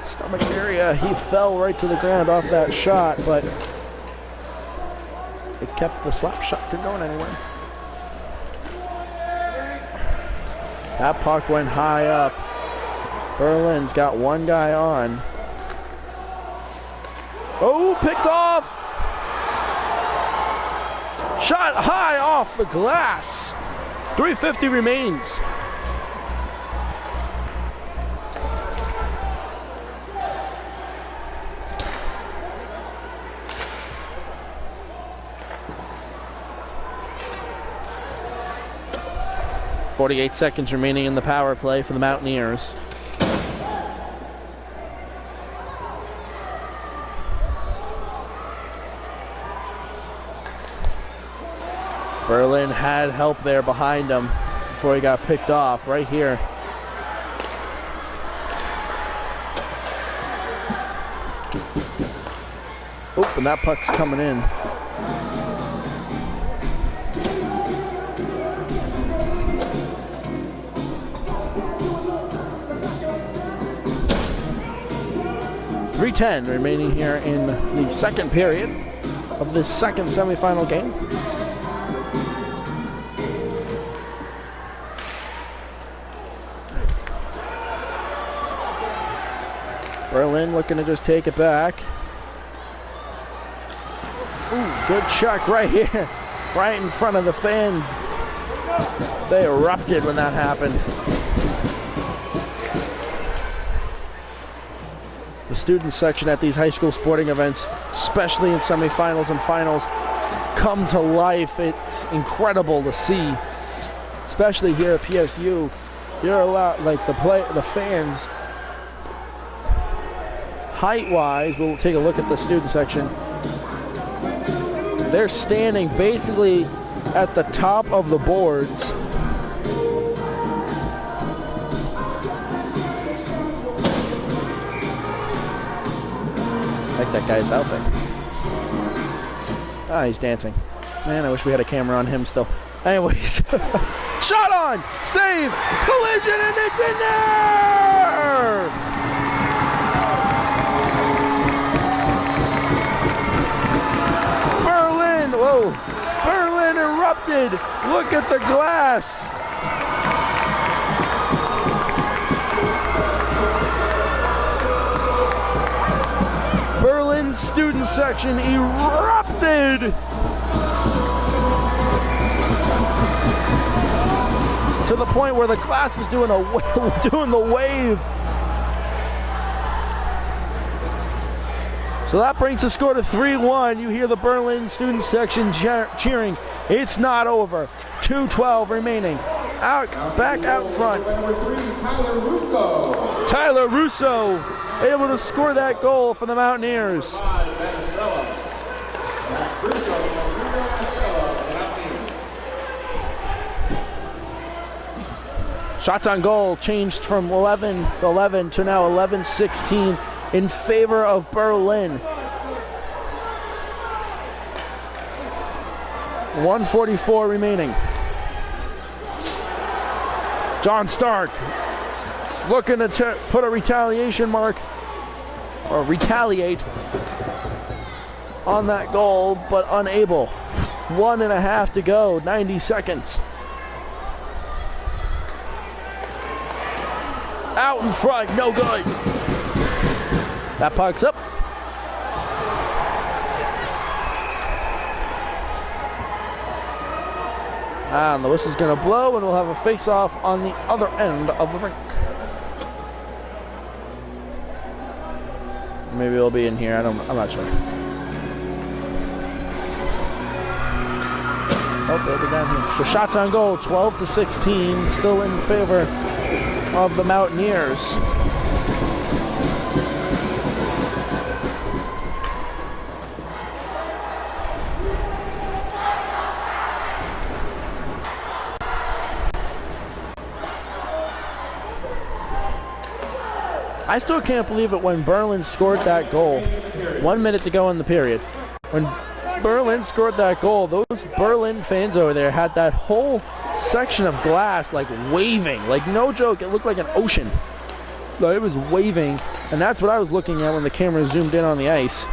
stomach area. He fell right to the ground off that shot, but it kept the slap shot from going anywhere. That puck went high up. Berlin's got one guy on. Oh, picked off. Shot high off the glass. 3:50 remains. .48 seconds remaining in the power play for the Mountaineers. Berlin had help there behind him before he got picked off right here. Oh, and that puck's coming in. .310 remaining here in the second period of this second semifinal game. Berlin looking to just take it back. Ooh, good check right here, right in front of the fans. They erupted when that happened. The student section at these high school sporting events, especially in semifinals and finals, come to life. It's incredible to see, especially here at PSU. You're allowed, like the fans, height-wise, we'll take a look at the student section. They're standing basically at the top of the boards. I like that guy's outfit. Ah, he's dancing. Man, I wish we had a camera on him still. Anyways, shot on, save, collision, and it's in there! Whoa, Berlin erupted. Look at the glass. Berlin student section erupted. the point where the glass was doing doing the wave. So that brings the score to 3-1. You hear the Berlin student section cheering. It's not over. 2:12 remaining. Back out in front. Number 3, Tyler Russo. Tyler Russo able to score that goal for the Mountaineers. Shots on goal changed from 11-11 to now 11-16 in favor of Berlin. 1:44 remaining. John Stark looking to put a retaliation mark or retaliate on that goal, but unable. 1.5 to go, 90 seconds. Out in front, no good. That puck's up. And the whistle's gonna blow, and we'll have a face-off on the other end of the rink. Maybe it'll be in here. I'm not sure. Oh, they'll be down here. So shots on goal, 12-16, still in favor of the Mountaineers. I still can't believe it when Berlin scored that goal. 1 minute to go in the period. When Berlin scored that goal, those Berlin fans over there had that whole section of glass like waving. Like no joke, it looked like an ocean. No, it was waving, and that's what I was looking at when the camera zoomed in on the ice.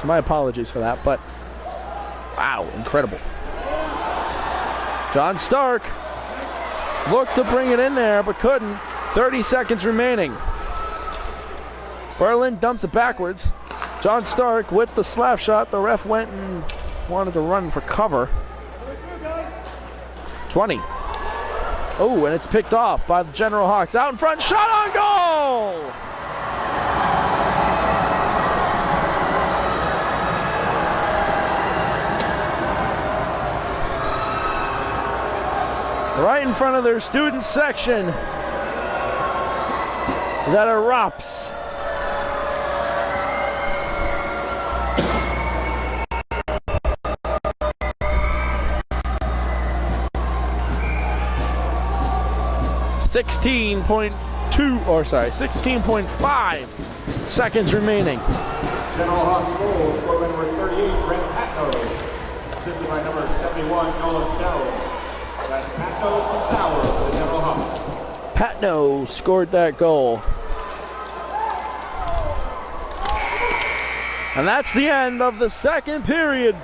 So my apologies for that, but wow, incredible. John Stark looked to bring it in there, but couldn't. 30 seconds remaining. Berlin dumps it backwards. John Stark with the slap shot. The ref went and wanted to run for cover. 20. Oh, and it's picked off by the General Hawks. Out in front, shot on goal! Right in front of their student section that erupts. $16.5 seconds remaining. General Hawks goal, score by number 38, Brent Patno. Assisted by number 71, Nolan Sauer. That's Patno and Sauer for the General Hawks. Patno scored that goal. And that's the end of the second period.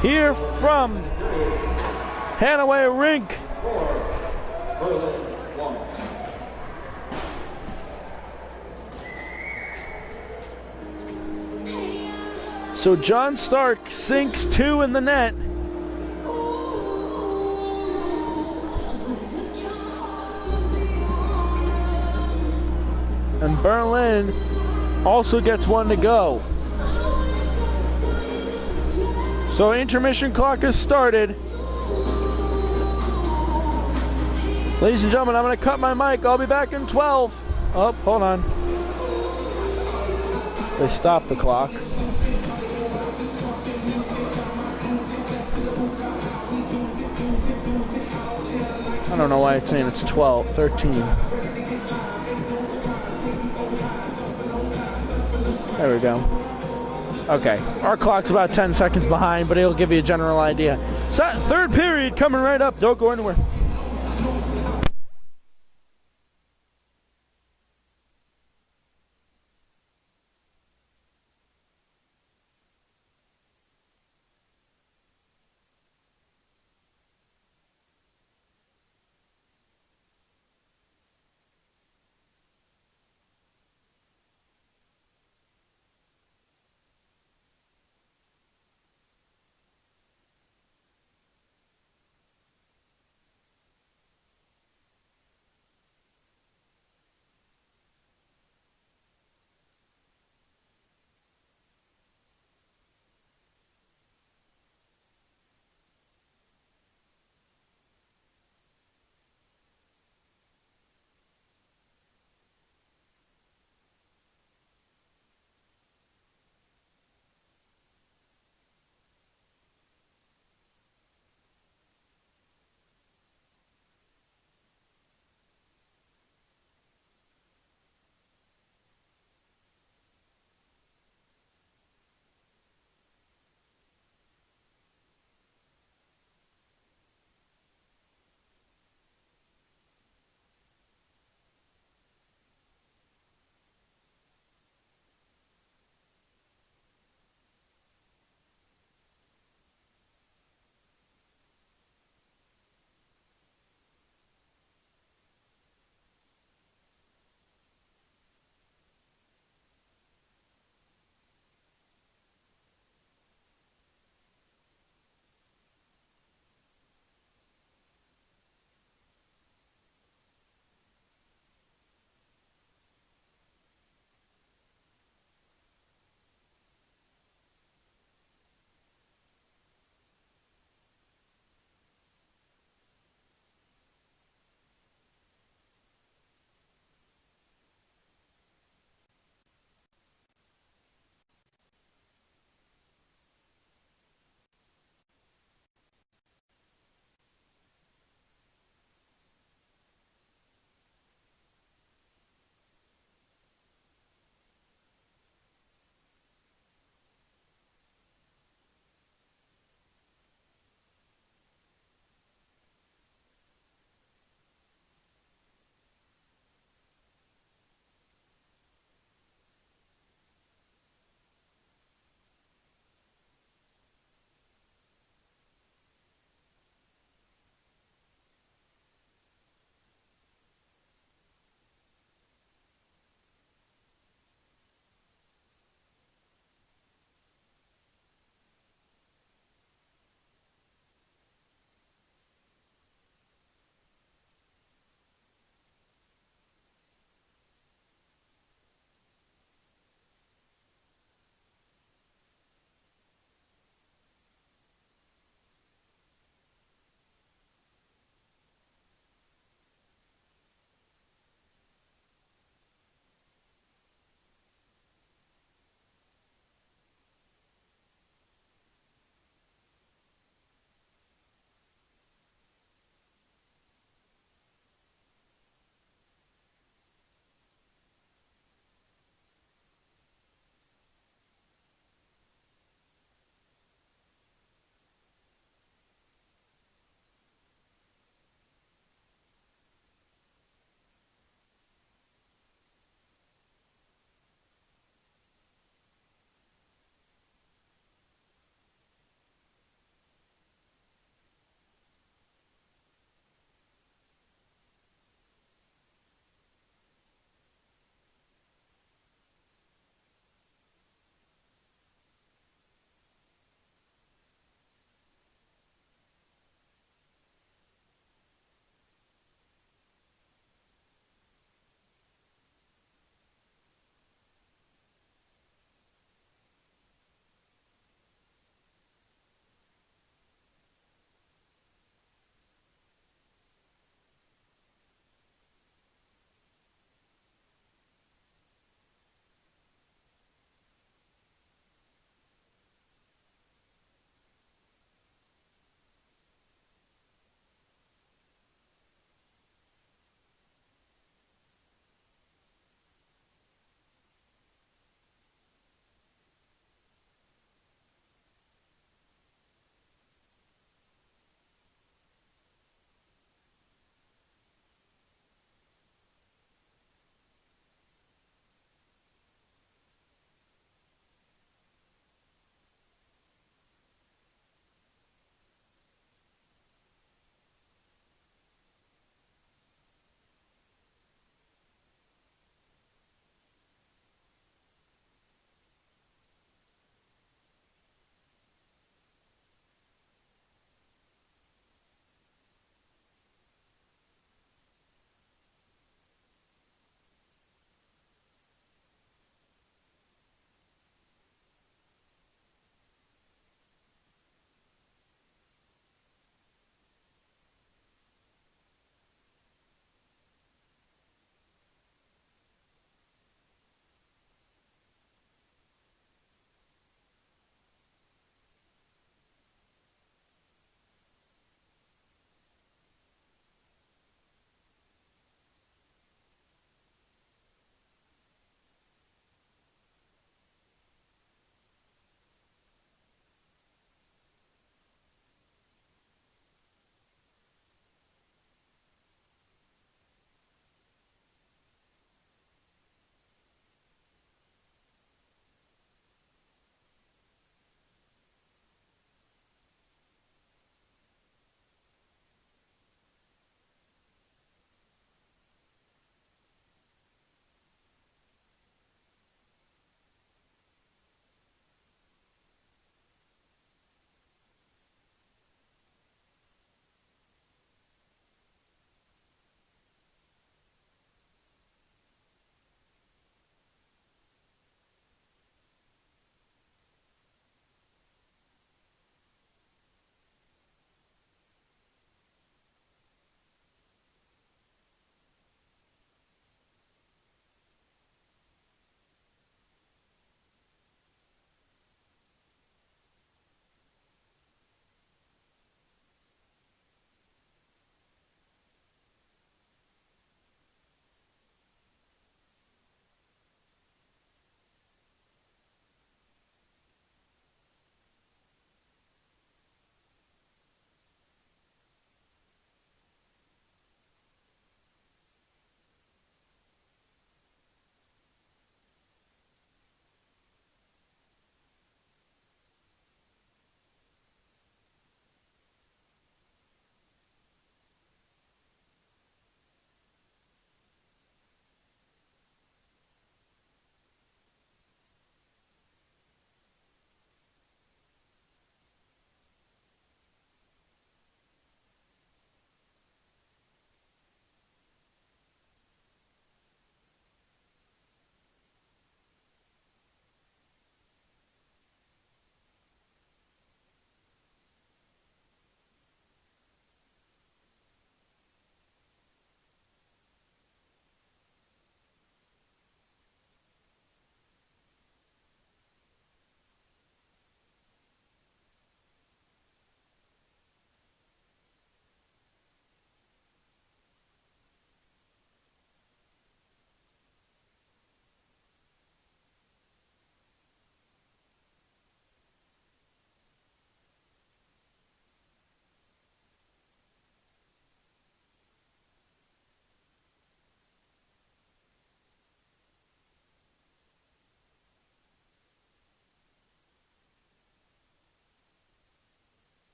Here from Hanaway Rink. So John Stark sinks 2 in the net. And Berlin also gets 1 to go. So intermission clock has started. Ladies and gentlemen, I'm going to cut my mic. I'll be back in 12. Oh, hold on. They stopped the clock. I don't know why it's saying it's 12, 13. There we go. Okay, our clock's about 10 seconds behind, but it'll give you a general idea. So, third period coming right up. Don't go anywhere.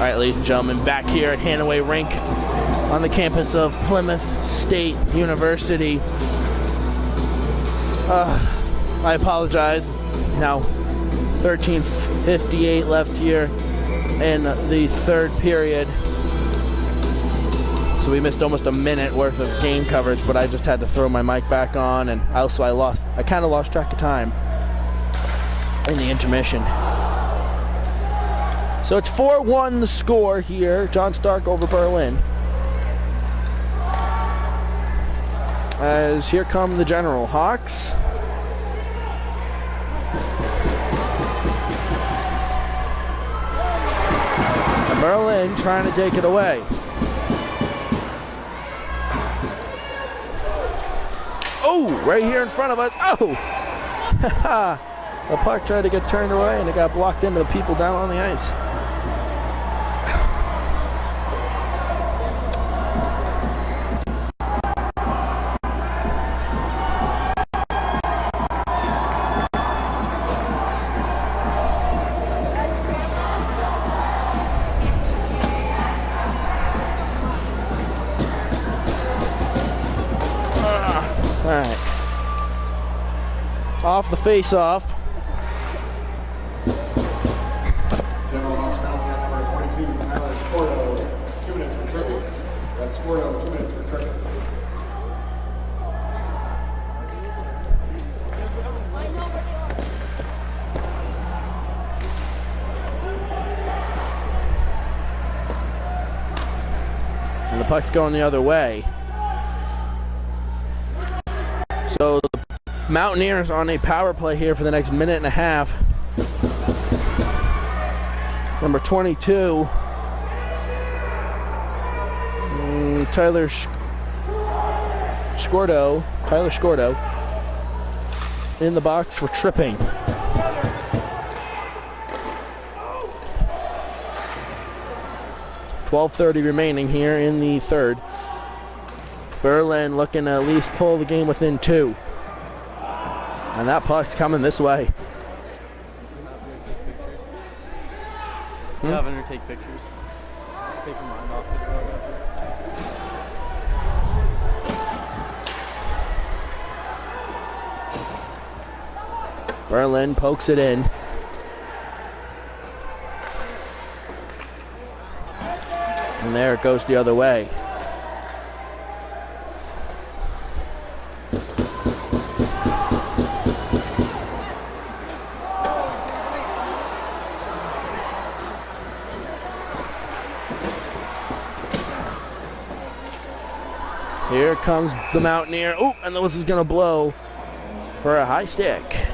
right, ladies and gentlemen, back here at Hanaway Rink on the campus of Plymouth State University. I apologize. Now 13:58 left here in the third period. So we missed almost a minute worth of game coverage, but I just had to throw my mic back on, and also I kind of lost track of time in the intermission. So it's 4-1 the score here. John Stark over Berlin. As here come the General Hawks. And Berlin trying to take it away. Oh, right here in front of us. Oh! The puck tried to get turned away and it got blocked into the people down on the ice. Alright. Off the face-off. General Hawks penalty on number 22, Tyler Scordo, 2 minutes for tripping. That's Scordo, 2 minutes for tripping. And the puck's going the other way. So the Mountaineers on a power play here for the next minute and a half. Number 22, Tyler Scordo in the box for tripping. .12:30 remaining here in the third. Berlin looking to at least pull the game within 2. And that puck's coming this way. Have her take pictures. Take her mind off the road. Berlin pokes it in. And there it goes the other way. Here comes the Mountaineer. Oh, and the whistle's going to blow for a high stick.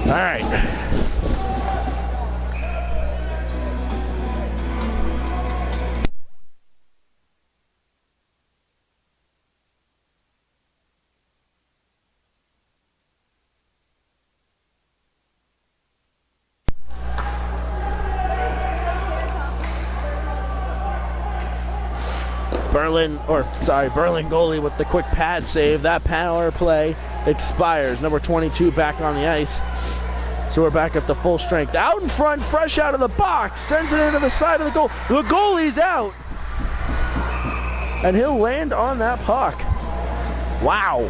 All right. Berlin goalie with the quick pad save. That power play expires. Number 22 back on the ice. So we're back up to full strength. Out in front, fresh out of the box. Sends it into the side of the goal. The goalie's out. And he'll land on that puck. Wow.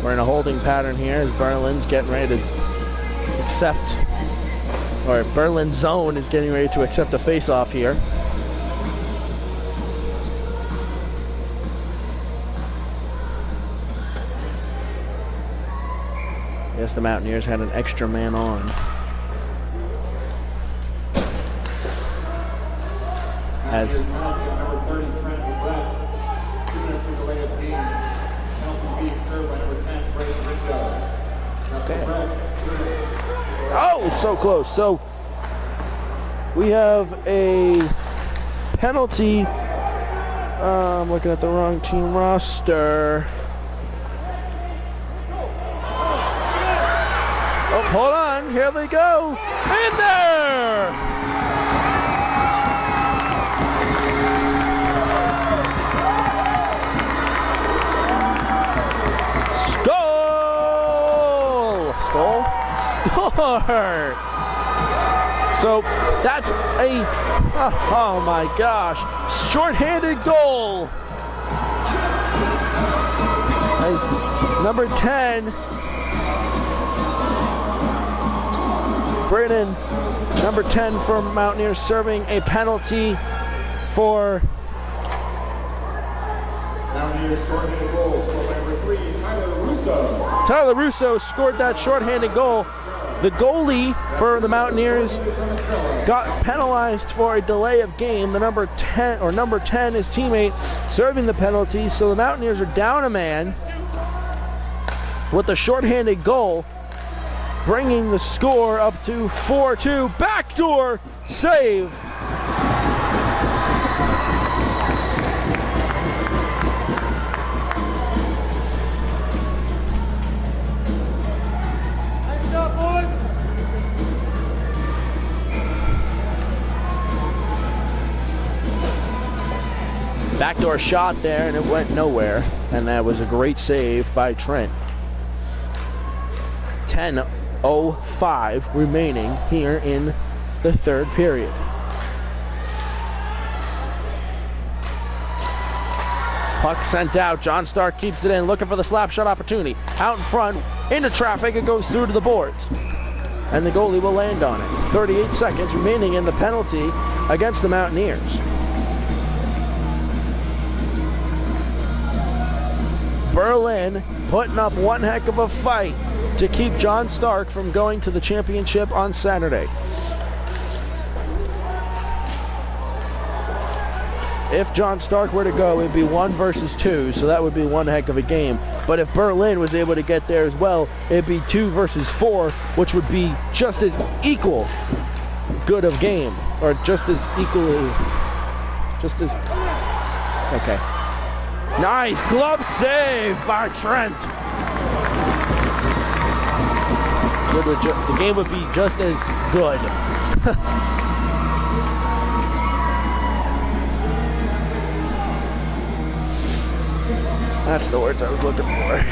We're in a holding pattern here as Berlin's getting ready to accept, or Berlin zone is getting ready to accept a face-off here. Yes, the Mountaineers had an extra man on. As number 30, Trent Levette. 2 minutes for delay of game. Penalty being served by number 10, Brayden Rindo. oh, so close. So we have a penalty. I'm looking at the wrong team roster. Oh, hold on. Here they go. In there! Score! So that's a, oh my gosh, shorthanded goal. As number 10, Brennan, number 10 for Mountaineers, serving a penalty for Mountaineers shorthanded goal, scored by number 3, Tyler Russo. Tyler Russo scored that shorthanded goal. The goalie for the Mountaineers got penalized for a delay of game. The number 10, his teammate, serving the penalty. So the Mountaineers are down a man with a shorthanded goal, bringing the score up to 4-2. Backdoor save. Backdoor shot there, and it went nowhere. And that was a great save by Trent. 10:05 remaining here in the third period. Puck sent out. John Stark keeps it in, looking for the slap shot opportunity. Out in front, into traffic, it goes through to the boards. And the goalie will land on it. 38 seconds remaining in the penalty against the Mountaineers. Berlin putting up one heck of a fight to keep John Stark from going to the championship on Saturday. If John Stark were to go, it'd be 1 versus 2, so that would be one heck of a game. But if Berlin was able to get there as well, it'd be 2 versus 4, which would be just as equal good of game, or just as equally, okay. Nice glove save by Trent. The game would be just as good. That's the words I was looking for.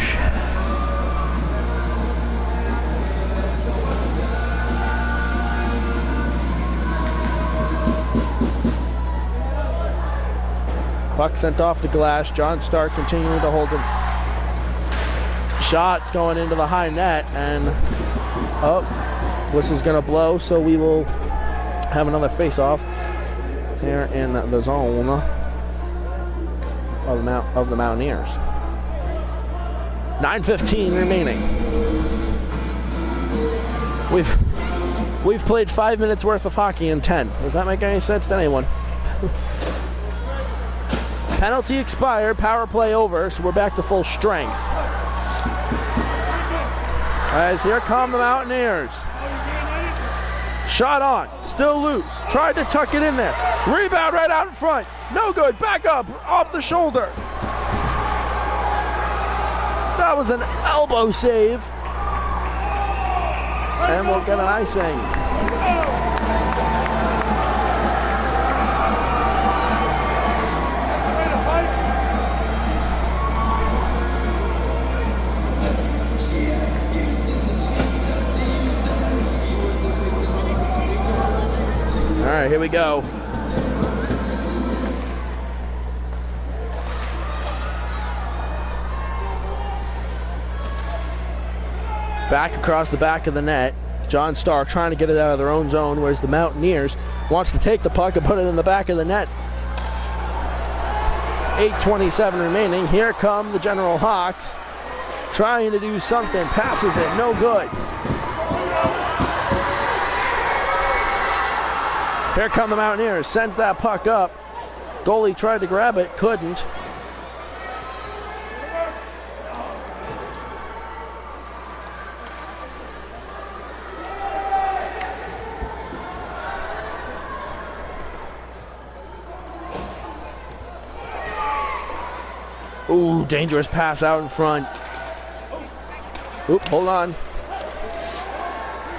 Puck sent off the glass. John Stark continuing to hold him. Shots going into the high net, and whistle's gonna blow, so we will have another face-off here in the zone of the Mountaineers. 9:15 remaining. We've played 5 minutes worth of hockey in 10. Does that make any sense to anyone? Penalty expired, power play over, so we're back to full strength. As here come the Mountaineers. Shot on, still loose, tried to tuck it in there. Rebound right out in front, no good, back up, off the shoulder. That was an elbow save. And we'll get an icing. All right, here we go. Back across the back of the net. John Stark trying to get it out of their own zone, whereas the Mountaineers wants to take the puck and put it in the back of the net. 8:27 remaining. Here come the General Hawks, trying to do something, passes it, no good. Here come the Mountaineers, sends that puck up. Goalie tried to grab it, couldn't. Ooh, dangerous pass out in front. Oop, hold on.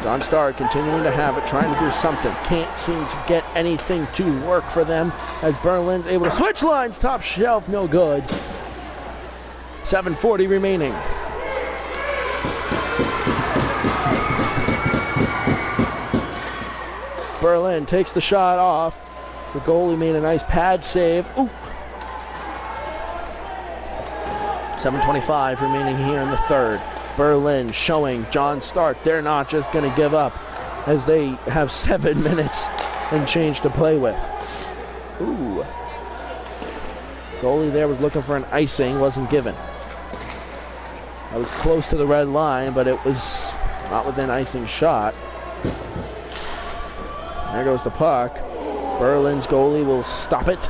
John Stark continuing to have it, trying to do something. Can't seem to get anything to work for them as Berlin's able to switch lines. Top shelf, no good. 7:40 remaining. Berlin takes the shot off. The goalie made a nice pad save. Ooh. 7:25 remaining here in the third. Berlin showing John Stark they're not just going to give up as they have 7 minutes and change to play with. Ooh. Goalie there was looking for an icing, wasn't given. I was close to the red line, but it was not within icing shot. There goes the puck. Berlin's goalie will stop it.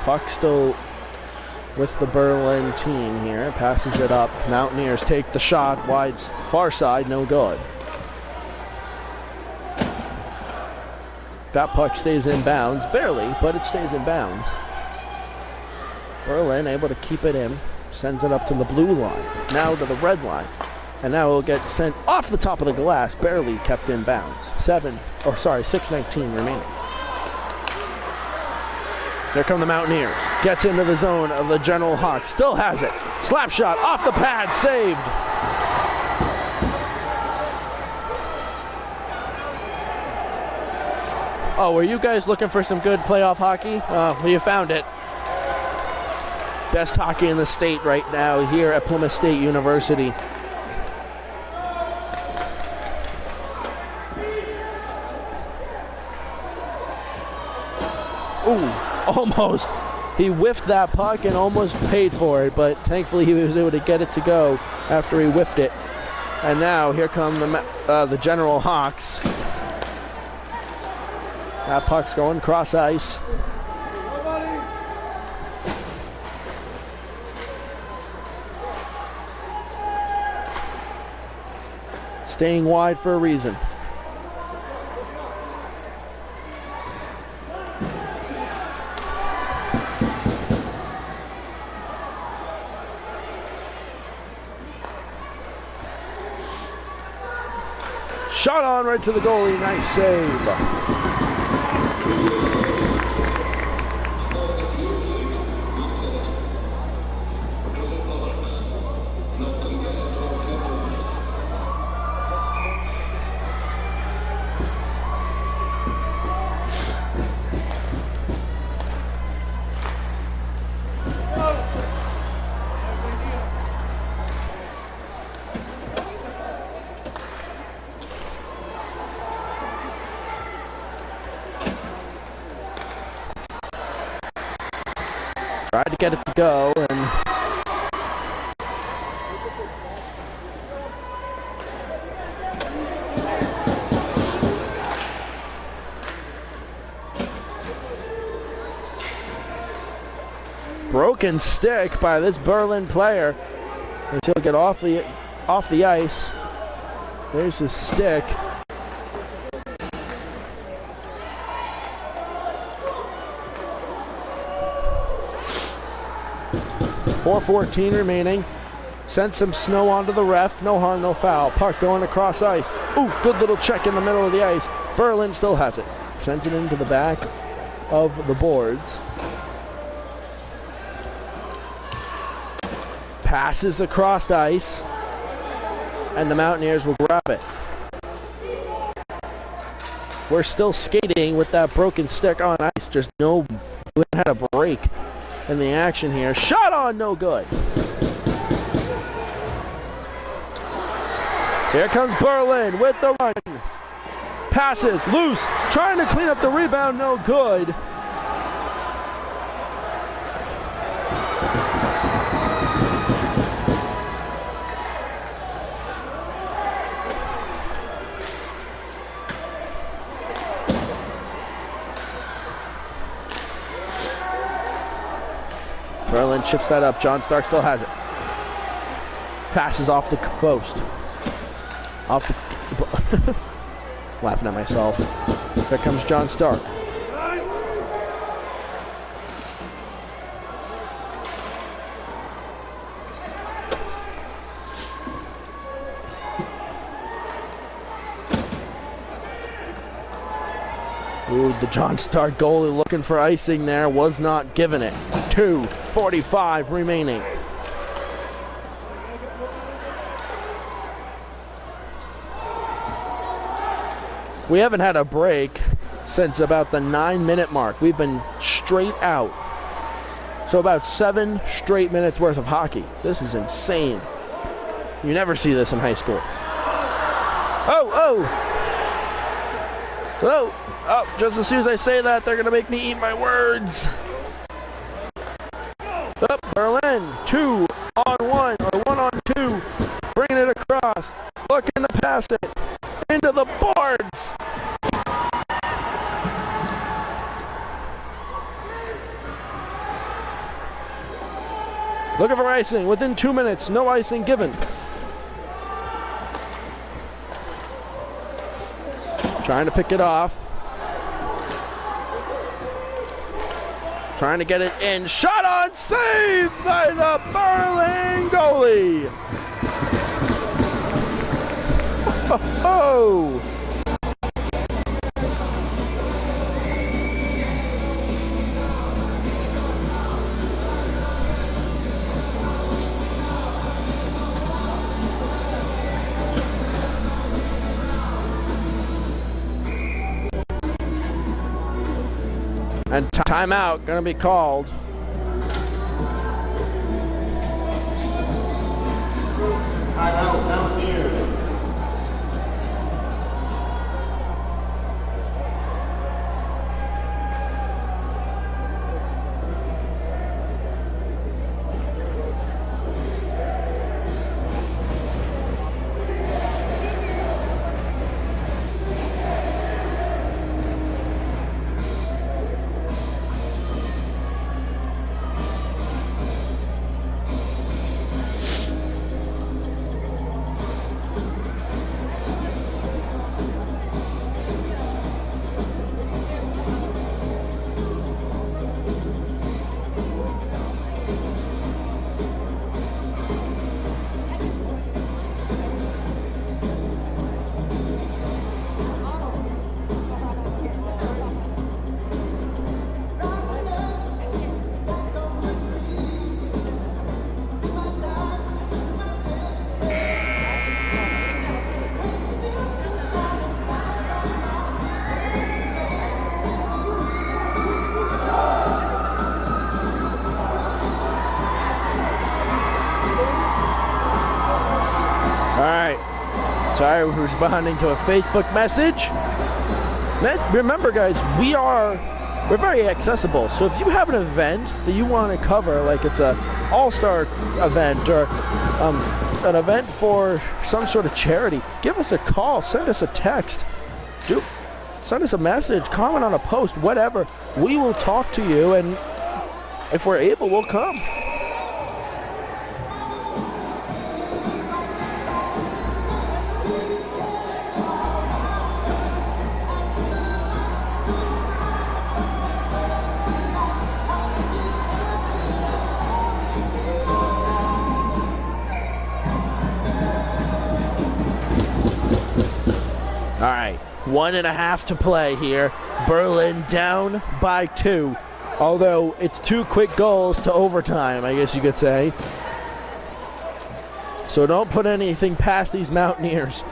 Puck still with the Berlin team here. Passes it up. Mountaineers take the shot. Wide far side, no good. That puck stays in bounds. Barely, but it stays in bounds. Berlin able to keep it in. Sends it up to the blue line. Now to the red line. And now it will get sent off the top of the glass. Barely kept in bounds. 6:19 remaining. There come the Mountaineers. Gets into the zone of the General Hawks. Still has it. Slap shot off the pad. Saved. Oh, were you guys looking for some good playoff hockey? Well, you found it. Best hockey in the state right now here at Plymouth State University. Ooh. Almost. He whiffed that puck and almost paid for it, but thankfully he was able to get it to go after he whiffed it. And now here come the General Hawks. That puck's going cross ice. Staying wide for a reason. Shot on right to the goalie. Nice save. Tried to get it to go, and broken stick by this Berlin player as he'll get off the ice. There's his stick. .4:14 remaining. Sent some snow onto the ref. No harm, no foul. Puck going across ice. Ooh, good little check in the middle of the ice. Berlin still has it. Sends it into the back of the boards. Passes across ice. And the Mountaineers will grab it. We're still skating with that broken stick on ice. Just no, we had a break in the action here. Shot on, no good. Here comes Berlin with the run. Passes, loose, trying to clean up the rebound, no good. Berlin chips that up. John Stark still has it. Passes off the post. Off the... Laughing at myself. Here comes John Stark. Ooh, the John Stark goalie looking for icing there, was not given it. 2:45 remaining. We haven't had a break since about the 9-minute mark. We've been straight out. So about 7 straight minutes worth of hockey. This is insane. You never see this in high school. Oh, just as soon as I say that, they're going to make me eat my words. Up, Berlin, 2 on 1, or 1 on 2. Bringing it across. Looking to pass it. Into the boards. Looking for icing. Within 2 minutes, no icing given. Trying to pick it off. Trying to get it in. Shot on, saved by the Berlin goalie. Oh! And timeout gonna be called. Timeout down here. Sorry, we're responding to a Facebook message. Remember, guys, we're very accessible. So if you have an event that you want to cover, like it's a all-star event or an event for some sort of charity, give us a call, send us a text, send us a message, comment on a post, whatever. We will talk to you, and if we're able, we'll come. All right, 1.5 to play here. Berlin down by 2. Although it's 2 quick goals to overtime, I guess you could say. So don't put anything past these Mountaineers.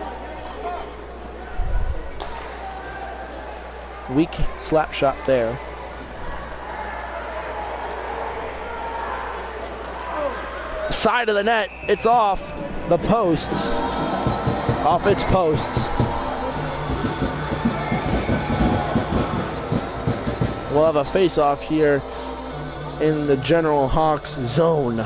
Weak slap shot there. Side of the net, it's off the posts. off its posts. We'll have a face-off here in the General Hawks zone.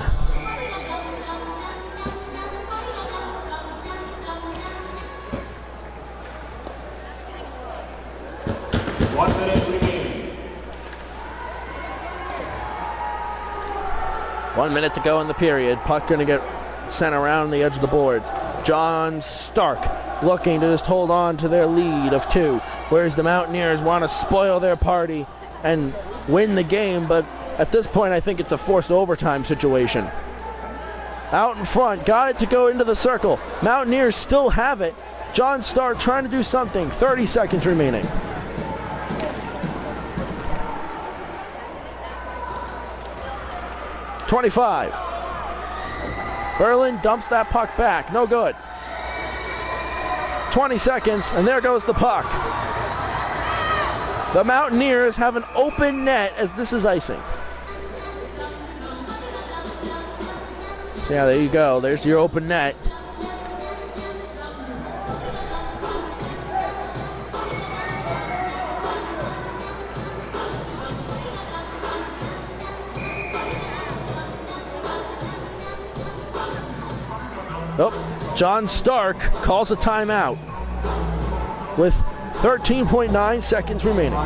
One minute to go in the period. Puck going to get sent around the edge of the boards. John Stark looking to just hold on to their lead of 2. Whereas the Mountaineers want to spoil their party and win the game, but at this point I think it's a forced overtime situation. Out in front, got it to go into the circle. Mountaineers still have it. John Stark trying to do something. 30 seconds remaining. .25. Berlin dumps that puck back. No good. 20 seconds, and there goes the puck. The Mountaineers have an open net as this is icing. Yeah, there you go. There's your open net. Oh, John Stark calls a timeout with 13.9 seconds remaining.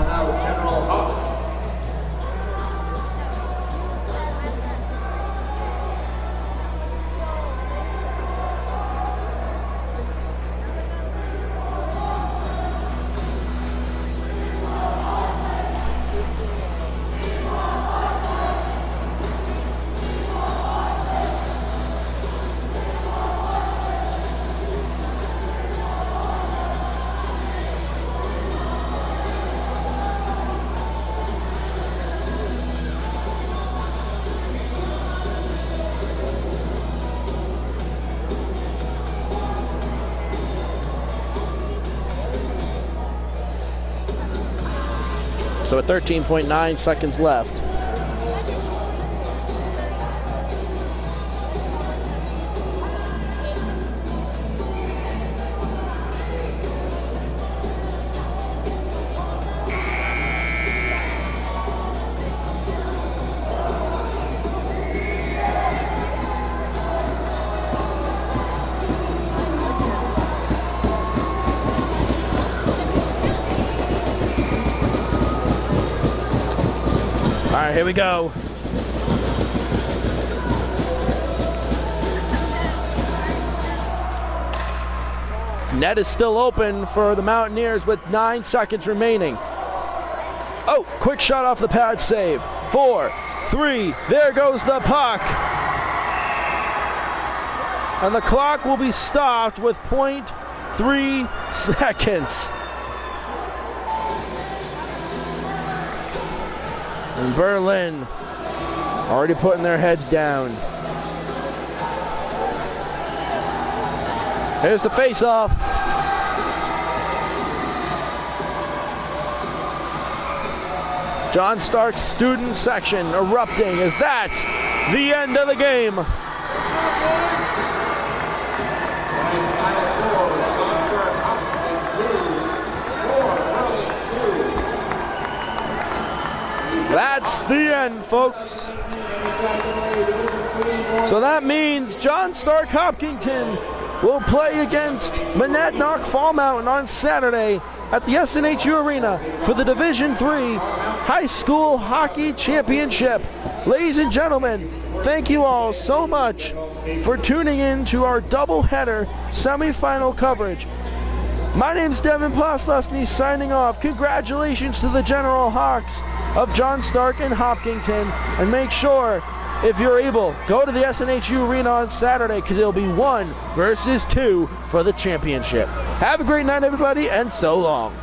So at 13.9 seconds left. All right, here we go. Net is still open for the Mountaineers with 9 seconds remaining. Oh, quick shot off the pad save. 4, 3, there goes the puck. And the clock will be stopped with 0.3 seconds. And Berlin already putting their heads down. Here's the face-off. John Stark's student section erupting as that's the end of the game. That's the end, folks. So that means John Stark Hopkinton will play against Monadnock Fall Mountain on Saturday at the SNHU Arena for the Division III High School Hockey Championship. Ladies and gentlemen, thank you all so much for tuning in to our doubleheader semifinal coverage. My name's Devin Postlosny signing off. Congratulations to the General Hawks of John Stark and Hopkinton, and make sure, if you're able, go to the SNHU Arena on Saturday because it'll be 1 versus 2 for the championship. Have a great night, everybody, and so long.